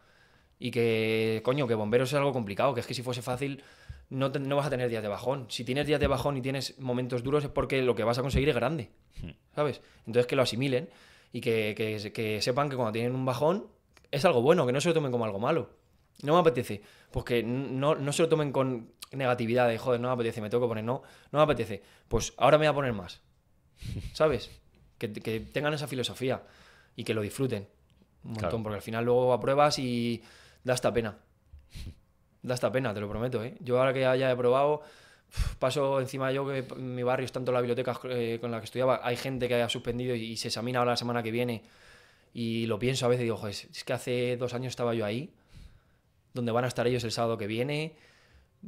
A: Y que, coño, que bomberos es algo complicado. Que es que si fuese fácil, no vas a tener días de bajón. Si tienes días de bajón y tienes momentos duros es porque lo que vas a conseguir es grande. ¿Sabes? Entonces que lo asimilen y que sepan que cuando tienen un bajón es algo bueno, que no se lo tomen como algo malo. No me apetece. Pues que no se lo tomen con negatividad de, joder, no me apetece, me tengo que poner, no me apetece. Pues ahora me voy a poner más. ¿Sabes? Que tengan esa filosofía y que lo disfruten un montón, porque al final luego apruebas y da esta pena. Da esta pena, te lo prometo, ¿eh? Yo ahora que ya he probado, paso encima yo que en mi barrio, tanto la biblioteca con la que estudiaba, hay gente que ha suspendido y se examina ahora la semana que viene y lo pienso a veces y digo, joder, es que hace 2 años estaba yo ahí, donde van a estar ellos el sábado que viene,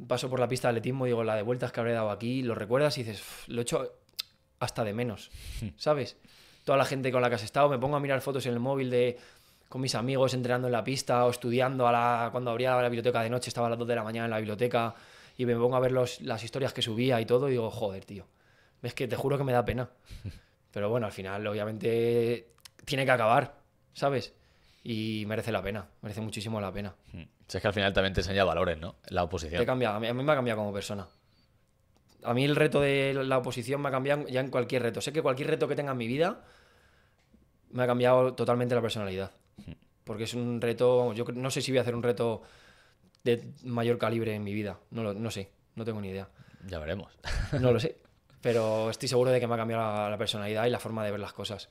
A: paso por la pista de atletismo y digo, la de vueltas que habré dado aquí, lo recuerdas y dices, lo he hecho hasta de menos, ¿sabes? Toda la gente con la que has estado, me pongo a mirar fotos en el móvil con mis amigos entrenando en la pista o estudiando cuando abría la biblioteca de noche, estaba a las 2 de la mañana en la biblioteca y me pongo a ver las historias que subía y todo y digo, joder, tío, es que te juro que me da pena. Pero bueno, al final obviamente tiene que acabar, ¿sabes? Y merece la pena, merece muchísimo la pena.
B: Si es que al final también te enseña valores, ¿no? La oposición.
A: A mí me ha cambiado como persona. A mí el reto de la oposición me ha cambiado ya en cualquier reto. Sé que cualquier reto que tenga en mi vida me ha cambiado totalmente la personalidad. Porque es un reto... Yo no sé si voy a hacer un reto de mayor calibre en mi vida. No sé, no tengo ni idea.
B: Ya veremos.
A: No lo sé. Pero estoy seguro de que me ha cambiado la personalidad y la forma de ver las cosas.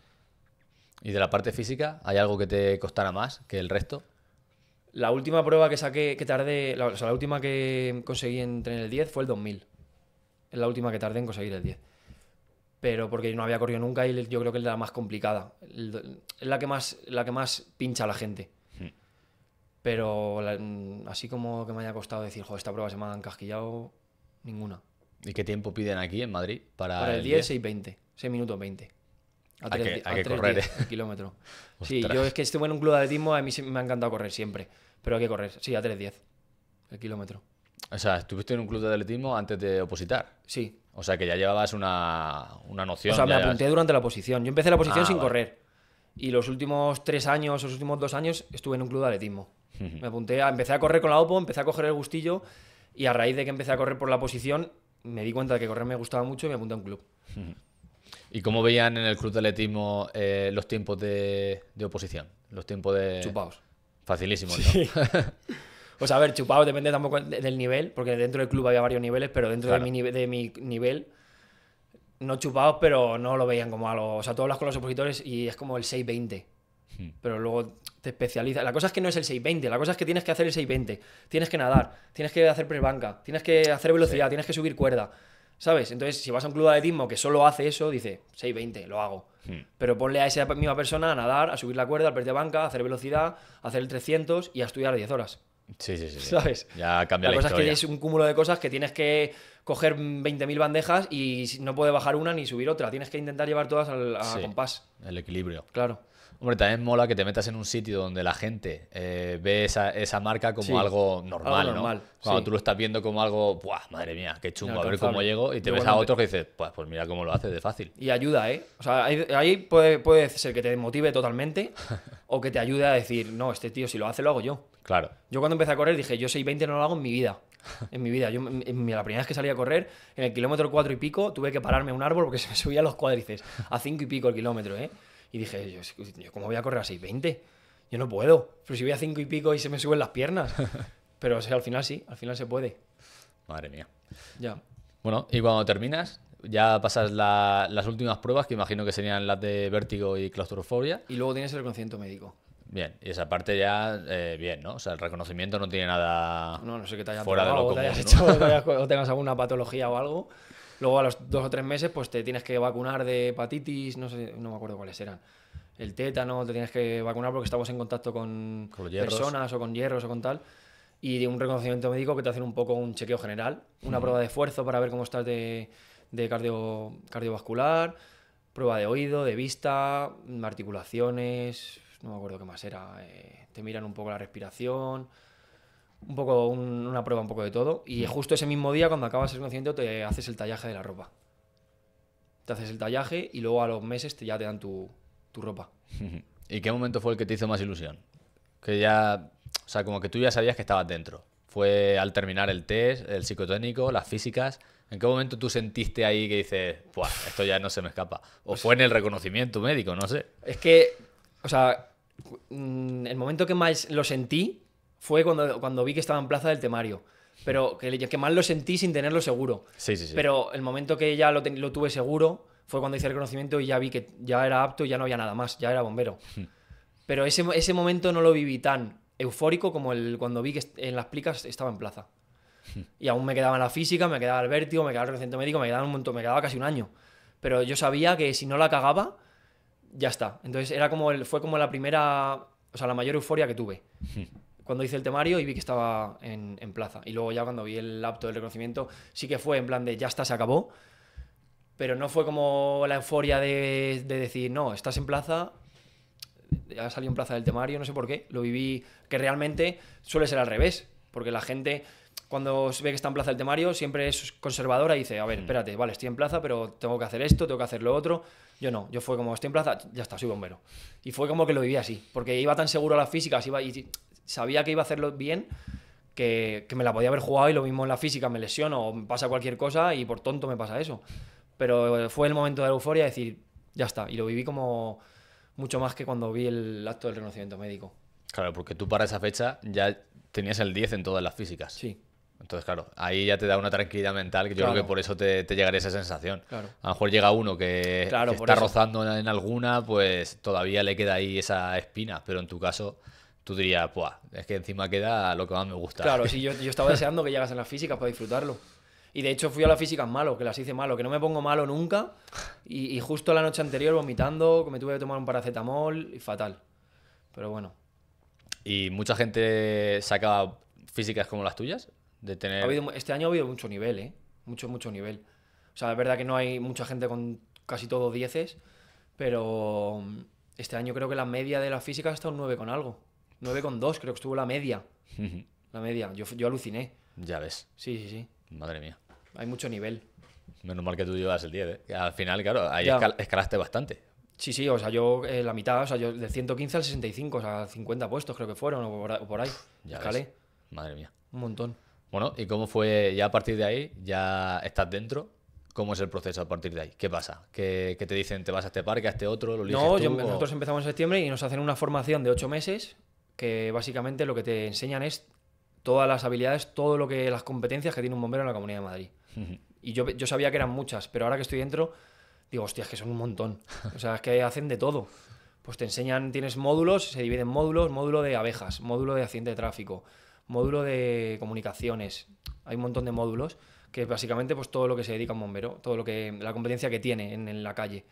B: ¿Y de la parte física, hay algo que te costara más que el resto?
A: La última prueba que saqué, que tardé... la última que conseguí en el 10 fue el 2000. Es la última que tardé en conseguir el 10. Pero porque yo no había corrido nunca y yo creo que es la más complicada. Es la que más pincha a la gente. Pero así como que me haya costado decir, joder, esta prueba se me ha encasquillado, ninguna.
B: ¿Y qué tiempo piden aquí en Madrid?
A: Para el 10, 6:20. 6 minutos 20.
B: Hay que correr,
A: el kilómetro. Sí, yo es que estuve en un club de atletismo, a mí me ha encantado correr siempre. Pero hay que correr, sí, a 3:10 el kilómetro.
B: O sea, ¿estuviste en un club de atletismo antes de opositar?
A: Sí.
B: O sea, que ya llevabas una noción.
A: O sea, me apunté durante la oposición. Yo empecé la oposición sin
B: vale.
A: correr. Y los últimos 3 años, los últimos 2 años, estuve en un club de atletismo. Me apunté, empecé a correr con la OPO, empecé a coger el gustillo y a raíz de que empecé a correr por la oposición, me di cuenta de que correr me gustaba mucho y me apunté a un club.
B: ¿Y cómo veían en el club de atletismo los tiempos de oposición? Los tiempos de...
A: Chupaos.
B: Facilísimos, ¿no?
A: Sí. O sea, a ver, chupados depende tampoco del nivel, porque dentro del club había varios niveles, pero dentro de mi nivel, no chupados, pero no lo veían como algo. O sea, tú hablas con los opositores y es como el 6:20. Pero luego te especializas. La cosa es que no es el 6:20, la cosa es que tienes que hacer el 6:20. Tienes que nadar, tienes que hacer press-banca, tienes que hacer velocidad, tienes que subir cuerda. ¿Sabes? Entonces, si vas a un club de atletismo que solo hace eso, dice 6:20, lo hago. Pero ponle a esa misma persona a nadar, a subir la cuerda, al press de banca, a hacer velocidad, a hacer el 300 y a estudiar 10 horas.
B: Sí.
A: ¿Sabes?
B: Ya cambia la
A: cosa
B: historia.
A: es que es un cúmulo de cosas que tienes que coger 20.000 bandejas y no puede bajar una ni subir otra. Tienes que intentar llevar todas a compás.
B: El equilibrio.
A: Claro.
B: Hombre, también mola que te metas en un sitio donde la gente ve esa marca como
A: Sí,
B: algo normal,
A: algo normal,
B: ¿no? Cuando
A: sí.
B: tú lo estás viendo como algo, ¡buah, madre mía, qué chungo, a ver cómo
A: Inalcanzable.
B: llego! Y te
A: Yo
B: ves a
A: cuando
B: otro que dices, pues mira cómo lo haces de fácil.
A: Y ayuda, ¿eh? O sea, ahí puede ser que te motive totalmente o que te ayude a decir, no, este tío si lo hace, lo hago yo.
B: Claro.
A: Yo cuando empecé a correr dije, yo 6:20 no lo hago en mi vida. En mi vida. La primera vez que salí a correr, en el kilómetro 4 y pico, tuve que pararme a un árbol porque se me subían los cuádriceps. A 5 y pico el kilómetro, ¿eh? Y dije, yo ¿cómo voy a correr a 6:20? Yo no puedo. Pero si voy a 5 y pico y se me suben las piernas. Pero o sea, al final sí, al final se puede.
B: Madre mía.
A: Ya.
B: Bueno, y cuando terminas, ya pasas las últimas pruebas, que imagino que serían las de vértigo y claustrofobia.
A: Y luego tienes el reconocimiento médico.
B: Bien, y esa parte ya, bien, ¿no? O sea, el reconocimiento no tiene nada
A: No sé qué te hayas
B: fuera de
A: drogado,
B: lo
A: o te
B: común,
A: hayas
B: ¿no?
A: hecho, o tengas alguna patología o algo. Luego a los 2 o 3 meses, pues te tienes que vacunar de hepatitis, no sé, no me acuerdo cuáles eran. El tétano, te tienes que vacunar porque estamos en contacto con
B: Con los hierros.
A: personas o con hierros o con tal. Y de un reconocimiento médico que te hacen un poco un chequeo general, una prueba de esfuerzo para ver cómo estás de cardiovascular, prueba de oído, de vista, articulaciones, no me acuerdo qué más era. Te miran un poco la respiración, un poco una prueba un poco de todo. Y justo ese mismo día, cuando acabas el reconocimiento, te haces el tallaje de la ropa. Te haces el tallaje y luego a los meses ya te dan tu ropa.
B: ¿Y qué momento fue el que te hizo más ilusión? Que ya, o sea, como que tú ya sabías que estabas dentro. ¿Fue al terminar el test, el psicotécnico, las físicas? ¿En qué momento tú sentiste ahí que dices, ¡buah, esto ya no se me escapa? ¿O fue en el reconocimiento médico? No sé.
A: Es que, o sea, el momento que más lo sentí fue cuando vi que estaba en plaza del temario. Pero que más lo sentí sin tenerlo seguro.
B: Sí, sí, sí.
A: Pero el momento que ya lo tuve seguro fue cuando hice el reconocimiento y ya vi que ya era apto y ya no había nada más, ya era bombero. Pero ese momento no lo viví tan eufórico como cuando vi que en las plicas estaba en plaza. Y aún me quedaba la física, me quedaba el vértigo, me quedaba el reconocimiento médico, me quedaba un montón, me quedaba casi un año. Pero yo sabía que si no la cagaba, ya está. Entonces fue como la primera, o sea, la mayor euforia que tuve. Cuando hice el temario y vi que estaba en plaza. Y luego ya cuando vi el apto del reconocimiento, sí que fue en plan de ya está, se acabó. Pero no fue como la euforia de decir, no, estás en plaza, ya salió en plaza del temario, no sé por qué. Lo viví que realmente suele ser al revés. Porque la gente, cuando ve que está en plaza del temario, siempre es conservadora y dice, a ver, espérate, vale, estoy en plaza, pero tengo que hacer esto, tengo que hacer lo otro. Yo no, yo fue como, estoy en plaza, ya está, soy bombero. Y fue como que lo viví así. Porque iba tan seguro a las físicas, y sabía que iba a hacerlo bien, que me la podía haber jugado y lo mismo en la física me lesiono o me pasa cualquier cosa y por tonto me pasa eso. Pero fue el momento de la euforia de decir, ya está. Y lo viví como mucho más que cuando vi el acto del reconocimiento médico.
B: Claro, porque tú para esa fecha ya tenías el 10 en todas las físicas.
A: Sí.
B: Entonces, claro, ahí ya te da una tranquilidad mental que yo
A: Claro.
B: creo que por eso te llegaría esa sensación.
A: Claro.
B: A lo mejor llega uno que
A: Claro, por
B: está
A: eso.
B: rozando en alguna, pues todavía le queda ahí esa espina, pero en tu caso tú dirías, ¡buah! Es que encima queda lo que más me gusta.
A: Claro, sí, yo estaba deseando que llegasen las físicas para disfrutarlo. Y de hecho fui a las físicas malo, que las hice malo, que no me pongo malo nunca. Y justo la noche anterior vomitando, que me tuve que tomar un paracetamol y fatal. Pero bueno.
B: ¿Y mucha gente saca físicas como las tuyas? De tener...
A: Este año ha habido mucho nivel, ¿eh? Mucho nivel. O sea, es verdad que no hay mucha gente con casi todos 10, pero este año creo que la media de las físicas ha estado un 9 con algo. 9,2 creo que estuvo la media. La media. Yo aluciné.
B: Ya ves.
A: Sí.
B: Madre mía.
A: Hay mucho nivel.
B: Menos mal que tú llevas el 10, ¿eh? Que al final, claro, ahí
A: Ya.
B: escalaste bastante.
A: Sí, o sea, yo la mitad, o sea, yo del 115 al 65, o sea, 50 puestos creo que fueron, o por ahí.
B: Ya
A: Escalé.
B: ves. Madre mía.
A: Un montón.
B: Bueno, ¿y cómo fue ya a partir de ahí? Ya estás dentro. ¿Cómo es el proceso a partir de ahí? ¿Qué pasa? ¿Qué te dicen? ¿Te vas a este parque, a este otro? ¿Lo eliges
A: No,
B: tú, o...?
A: nosotros empezamos en septiembre y nos hacen una formación de 8 meses que básicamente lo que te enseñan es todas las habilidades, las competencias que tiene un bombero en la Comunidad de Madrid. Y yo sabía que eran muchas, pero ahora que estoy dentro, digo, hostia, es que son un montón. O sea, es que hacen de todo. Pues te enseñan, tienes módulos, se dividen en módulos, módulo de abejas, módulo de accidente de tráfico, módulo de comunicaciones. Hay un montón de módulos que básicamente pues todo lo que se dedica a un bombero, la competencia que tiene en la calle.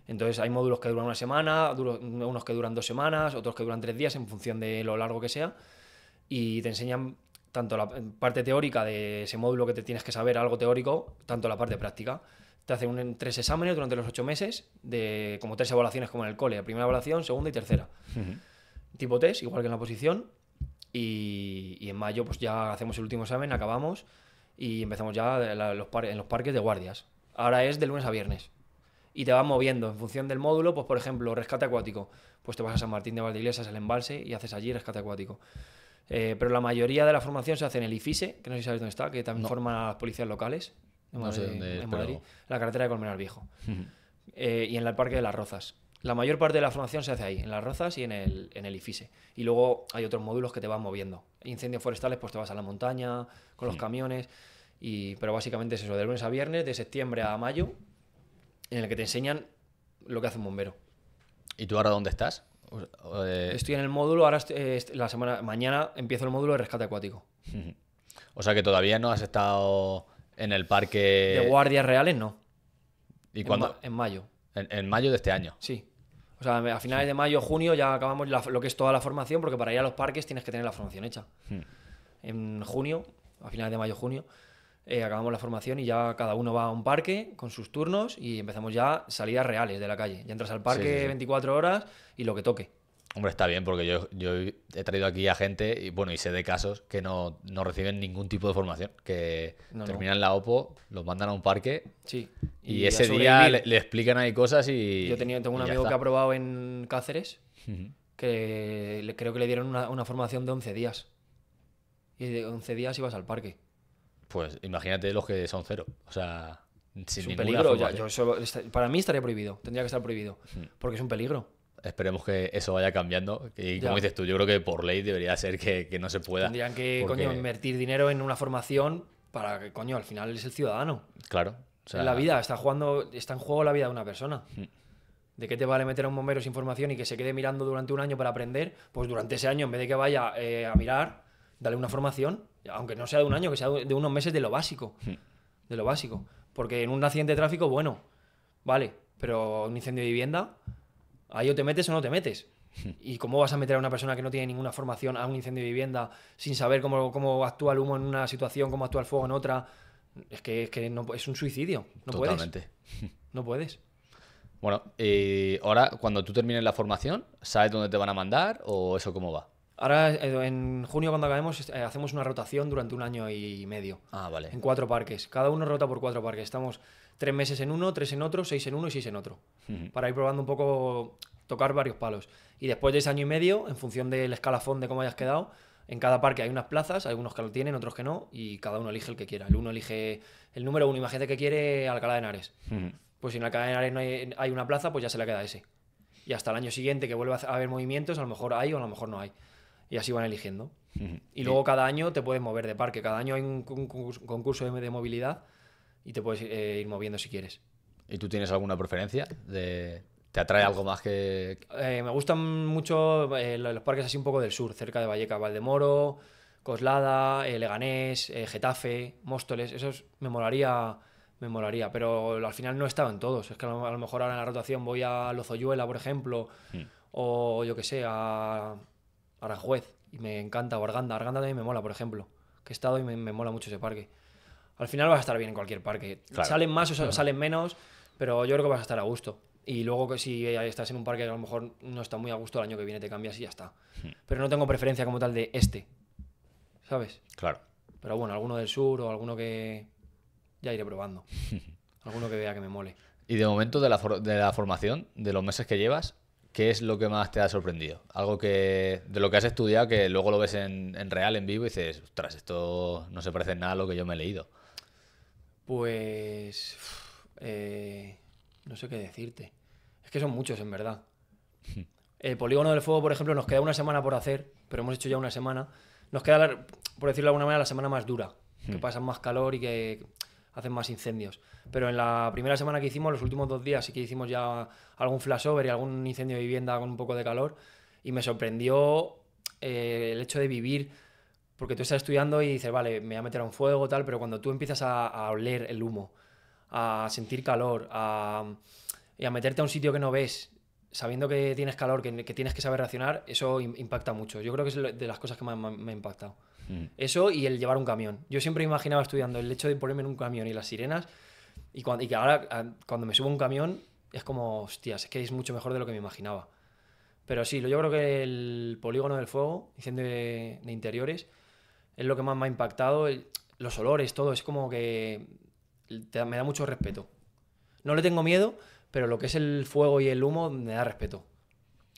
A: Entonces hay módulos que duran una semana, unos que duran 2 semanas, otros que duran 3 días en función de lo largo que sea, y te enseñan tanto la parte teórica de ese módulo que te tienes que saber, algo teórico, tanto la parte práctica. Te hacen 3 exámenes durante los 8 meses, como 3 evaluaciones como en el cole, primera evaluación, segunda y tercera. Tipo test, igual que en la oposición. Y en mayo pues ya hacemos el último examen, acabamos y empezamos ya en los parques de guardias. Ahora es de lunes a viernes. Y te vas moviendo en función del módulo, pues por ejemplo, rescate acuático. Pues te vas a San Martín de Valdeiglesias, el embalse, y haces allí rescate acuático. Pero la mayoría de la formación se hace en el IFISE, que no sé si sabes dónde está, que también forman a las policías locales en Madrid, en la carretera de Colmenar Viejo. Y en el Parque de las Rozas. La mayor parte de la formación se hace ahí, en las Rozas y en el IFISE. Y luego hay otros módulos que te van moviendo. Incendios forestales, pues te vas a la montaña, con los camiones. Pero básicamente es eso, de lunes a viernes, de septiembre a mayo, en el que te enseñan lo que hace un bombero.
B: ¿Y tú ahora dónde estás?
A: Estoy en el módulo, ahora mañana empiezo el módulo de rescate acuático.
B: O sea que todavía no has estado en el parque...
A: De guardias reales, no.
B: ¿Y cuándo?
A: En mayo.
B: En mayo de este año.
A: Sí. O sea, a finales de mayo, junio ya acabamos lo que es toda la formación, porque para ir a los parques tienes que tener la formación hecha. En junio, a finales de mayo, junio, acabamos la formación y ya cada uno va a un parque con sus turnos y empezamos ya salidas reales de la calle. Ya entras al parque 24 horas y lo que toque.
B: Hombre, está bien, porque yo he traído aquí a gente y bueno, y sé de casos que no reciben ningún tipo de formación, que terminan la OPO, los mandan a un parque y ese día le explican ahí cosas y...
A: Yo tengo un amigo que ha probado en Cáceres, que creo que le dieron una formación de 11 días. Y de 11 días ibas al parque.
B: Pues imagínate los que son 0. O sea, sin
A: es un
B: ninguna
A: peligro. Para mí estaría prohibido. Tendría que estar prohibido. Porque es un peligro.
B: Esperemos que eso vaya cambiando. Y como dices tú, yo creo que por ley debería ser que no se pueda.
A: Tendrían que, invertir dinero en una formación para que, al final es el ciudadano.
B: Claro. O sea...
A: En la vida, está en juego la vida de una persona. ¿De qué te vale meter a un bombero sin formación y que se quede mirando durante un año para aprender? Pues durante ese año, en vez de que vaya a mirar, dale una formación, aunque no sea de un año, que sea de unos meses de lo básico. De lo básico. Porque en un accidente de tráfico, bueno, vale, pero un incendio de vivienda, ahí o te metes o no te metes. ¿Y cómo vas a meter a una persona que no tiene ninguna formación a un incendio de vivienda sin saber cómo actúa el humo en una situación, cómo actúa el fuego en otra? Es que no, es un suicidio. No
B: Totalmente.
A: Puedes. No puedes.
B: Bueno, y ahora, cuando tú termines la formación, ¿sabes dónde te van a mandar o eso cómo va?
A: Ahora, en junio, cuando acabemos, hacemos una rotación durante 1 año y medio.
B: Ah, vale.
A: En 4 parques. Cada uno rota por 4 parques. Estamos 3 meses en uno, 3 en otro, 6 en uno y 6 en otro. Para ir probando un poco, tocar varios palos. Y después de ese año y medio, en función del escalafón de cómo hayas quedado, en cada parque hay unas plazas, algunos que lo tienen, otros que no, y cada uno elige el que quiera. El uno elige el número 1, imagínate que quiere Alcalá de Henares. Pues si en Alcalá de Henares no hay una plaza, pues ya se le queda ese. Y hasta el año siguiente que vuelva a haber movimientos, a lo mejor hay o a lo mejor no hay. Y así van eligiendo. Y luego cada año te puedes mover de parque. Cada año hay un concurso de movilidad y te puedes ir moviendo si quieres.
B: ¿Y tú tienes alguna preferencia? ¿Te atrae algo más que...?
A: Me gustan mucho los parques así un poco del sur, cerca de Vallecas, Valdemoro, Coslada, Leganés, Getafe, Móstoles. Esos me molaría, pero al final no he estado en todos. Es que a lo mejor ahora en la rotación voy a Lozoyuela, por ejemplo, o yo que sé, a Aranjuez, y me encanta, o Arganda. Arganda también me mola, por ejemplo, que he estado y me mola mucho ese parque. Al final vas a estar bien en cualquier parque. Claro. Salen más o salen menos, pero yo creo que vas a estar a gusto. Y luego que si estás en un parque que a lo mejor no está muy a gusto, el año que viene te cambias y ya está. Pero no tengo preferencia como tal de ¿sabes?
B: Claro.
A: Pero bueno, alguno del sur o alguno que ya iré probando. Alguno que vea que me mole.
B: Y de momento de la formación, de los meses que llevas, ¿qué es lo que más te ha sorprendido? Algo de lo que has estudiado que luego lo ves en real, en vivo y dices, ostras, esto no se parece en nada a lo que yo me he leído.
A: Pues... no sé qué decirte. Es que son muchos, en verdad. El polígono del fuego, por ejemplo, nos queda 1 semana por hacer, pero hemos hecho ya 1 semana. Nos queda, por decirlo de alguna manera, la semana más dura, que pasan más calor y que hacen más incendios. Pero en la primera semana que hicimos, los últimos 2 días, sí que hicimos ya algún flashover y algún incendio de vivienda con un poco de calor. Y me sorprendió el hecho de vivir, porque tú estás estudiando y dices, vale, me voy a meter a un fuego, tal, pero cuando tú empiezas a oler el humo, a sentir calor, y a meterte a un sitio que no ves, sabiendo que tienes calor, que tienes que saber reaccionar, eso impacta mucho. Yo creo que es de las cosas que más me ha impactado. Eso y el llevar un camión. Yo siempre me imaginaba estudiando el hecho de ponerme en un camión y las sirenas, Y que ahora, cuando me subo a un camión, es como, hostias, es que es mucho mejor de lo que me imaginaba. Pero sí, yo creo que el polígono del fuego, incendio de interiores, es lo que más me ha impactado. Los olores, todo, es como que me da mucho respeto. No le tengo miedo, pero lo que es el fuego y el humo me da respeto.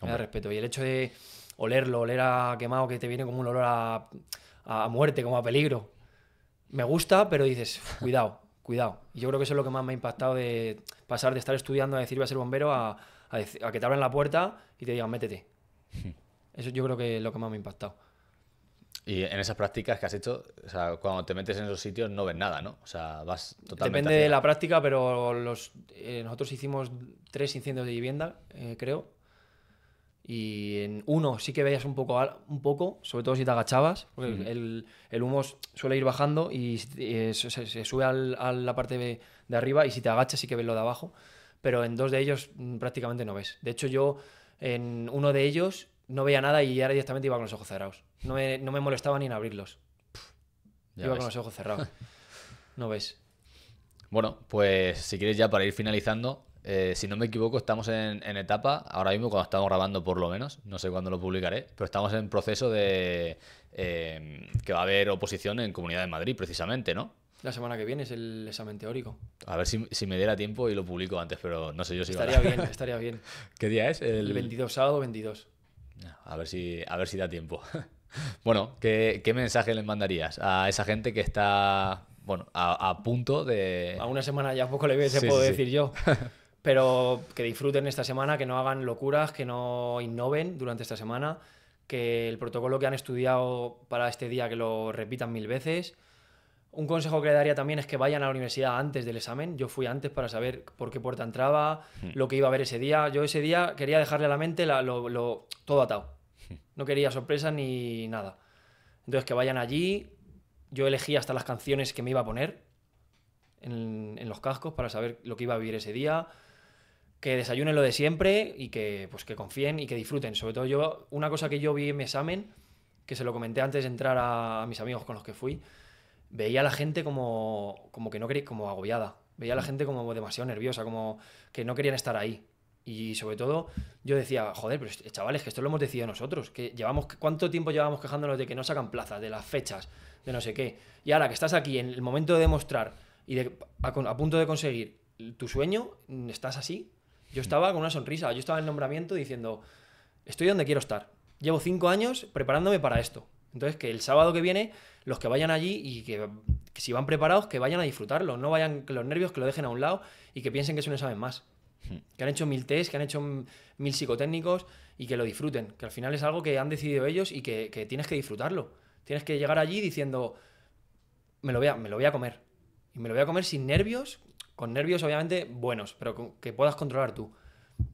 A: Me da respeto. Y el hecho de olerlo, oler a quemado, que te viene como un olor a muerte, como a peligro, me gusta, pero dices, cuidado, cuidado. Y yo creo que eso es lo que más me ha impactado, de pasar de estar estudiando a decir voy a ser bombero a que te abran la puerta y te digan métete. Eso yo creo que es lo que más me ha impactado.
B: Y en esas prácticas que has hecho, o sea, cuando te metes en esos sitios no ves nada, ¿no? O sea, vas totalmente...
A: Depende de la práctica, pero nosotros hicimos 3 incendios de vivienda, creo. Y en uno sí que veías un poco, sobre todo si te agachabas, porque el humo suele ir bajando y se sube a la parte de arriba, y si te agachas sí que ves lo de abajo. Pero en 2 de ellos prácticamente no ves. De hecho, yo en uno de ellos no veía nada y ahora directamente iba con los ojos cerrados. No me molestaba ni en abrirlos. Iba con los ojos cerrados. No ves.
B: Bueno, pues si quieres ya para ir finalizando, si no me equivoco, estamos en etapa, ahora mismo cuando estamos grabando por lo menos, no sé cuándo lo publicaré, pero estamos en proceso de que va a haber oposición en Comunidad de Madrid, precisamente, ¿no?
A: La semana que viene es el examen teórico.
B: A ver si me diera tiempo y lo publico antes, pero no sé yo si
A: estaría bien, estaría bien.
B: ¿Qué día es?
A: El 22, sábado 22.
B: A ver si da tiempo. Bueno, ¿qué mensaje les mandarías a esa gente que está, bueno, a punto de...
A: A una semana ya poco le puedo decir yo. Pero que disfruten esta semana, que no hagan locuras, que no innoven durante esta semana, que el protocolo que han estudiado para este día que lo repitan 1000 veces. Un consejo que le daría también es que vayan a la universidad antes del examen. Yo fui antes para saber por qué puerta entraba, lo que iba a ver ese día. Yo ese día quería dejarle a la mente todo atado. No quería sorpresas ni nada. Entonces que vayan allí. Yo elegí hasta las canciones que me iba a poner en los cascos para saber lo que iba a vivir ese día. Que desayunen lo de siempre y que confíen y que disfruten. Sobre todo una cosa que yo vi en mi examen, que se lo comenté antes de entrar a mis amigos con los que fui, veía a la gente como que no quería, como agobiada. Veía a la gente como demasiado nerviosa, como que no querían estar ahí. Y sobre todo yo decía, joder, pero chavales, que esto lo hemos decidido nosotros. ¿Cuánto tiempo llevamos quejándonos de que no sacan plazas, de las fechas, de no sé qué? Y ahora que estás aquí en el momento de demostrar y a punto de conseguir tu sueño, estás así. Yo estaba con una sonrisa. Yo estaba en el nombramiento diciendo, estoy donde quiero estar. Llevo 5 años preparándome para esto. Entonces, que el sábado que viene, los que vayan allí y que si van preparados, que vayan a disfrutarlo. No vayan que los nervios, que lo dejen a un lado y que piensen que es un examen más. Que han hecho 1000 test, que han hecho 1000 psicotécnicos y que lo disfruten. Que al final es algo que han decidido ellos y que tienes que disfrutarlo. Tienes que llegar allí diciendo, me lo voy a comer. Y me lo voy a comer sin nervios, con nervios obviamente buenos, pero que puedas controlar tú.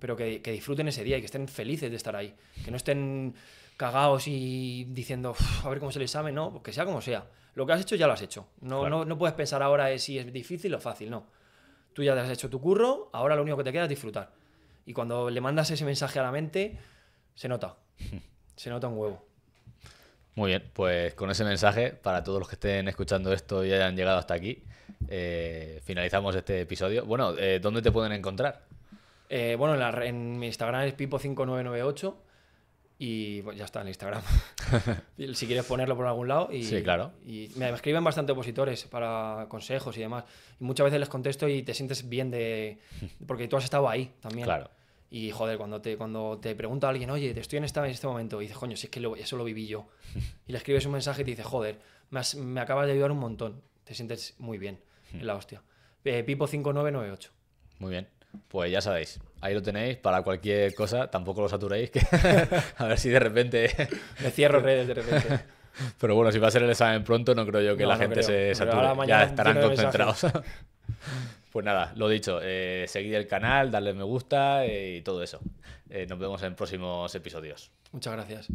A: Pero que disfruten ese día y que estén felices de estar ahí. Que no estén cagados y diciendo, a ver cómo es el examen, no, que sea como sea. Lo que has hecho ya lo has hecho. No puedes pensar ahora si es difícil o fácil, no. Tú ya te has hecho tu curro, ahora lo único que te queda es disfrutar. Y cuando le mandas ese mensaje a la mente, se nota. Se nota un huevo.
B: Muy bien, pues con ese mensaje, para todos los que estén escuchando esto y hayan llegado hasta aquí, finalizamos este episodio. Bueno, ¿dónde te pueden encontrar?
A: Bueno, en mi Instagram es pipo5998 y bueno, ya está en Instagram. Si quieres ponerlo por algún lado.
B: Sí, claro.
A: Y me escriben bastante opositores para consejos y demás. Y muchas veces les contesto y te sientes bien porque tú has estado ahí también.
B: Claro.
A: Y joder, cuando te pregunta a alguien, oye, estoy en este momento, y dices, coño, si es que eso lo viví yo. Y le escribes un mensaje y te dice, joder, me acabas de ayudar un montón. Te sientes muy bien, en la hostia. Pipo5998.
B: Muy bien. Pues ya sabéis, ahí lo tenéis para cualquier cosa, tampoco lo saturéis, que a ver si de repente...
A: Me cierro redes de repente.
B: Pero bueno, si va a ser el examen pronto, no creo yo que la gente se sature, ya estarán concentrados. Pues nada, lo dicho, seguid el canal, darle me gusta y todo eso. Nos vemos en próximos episodios.
A: Muchas gracias.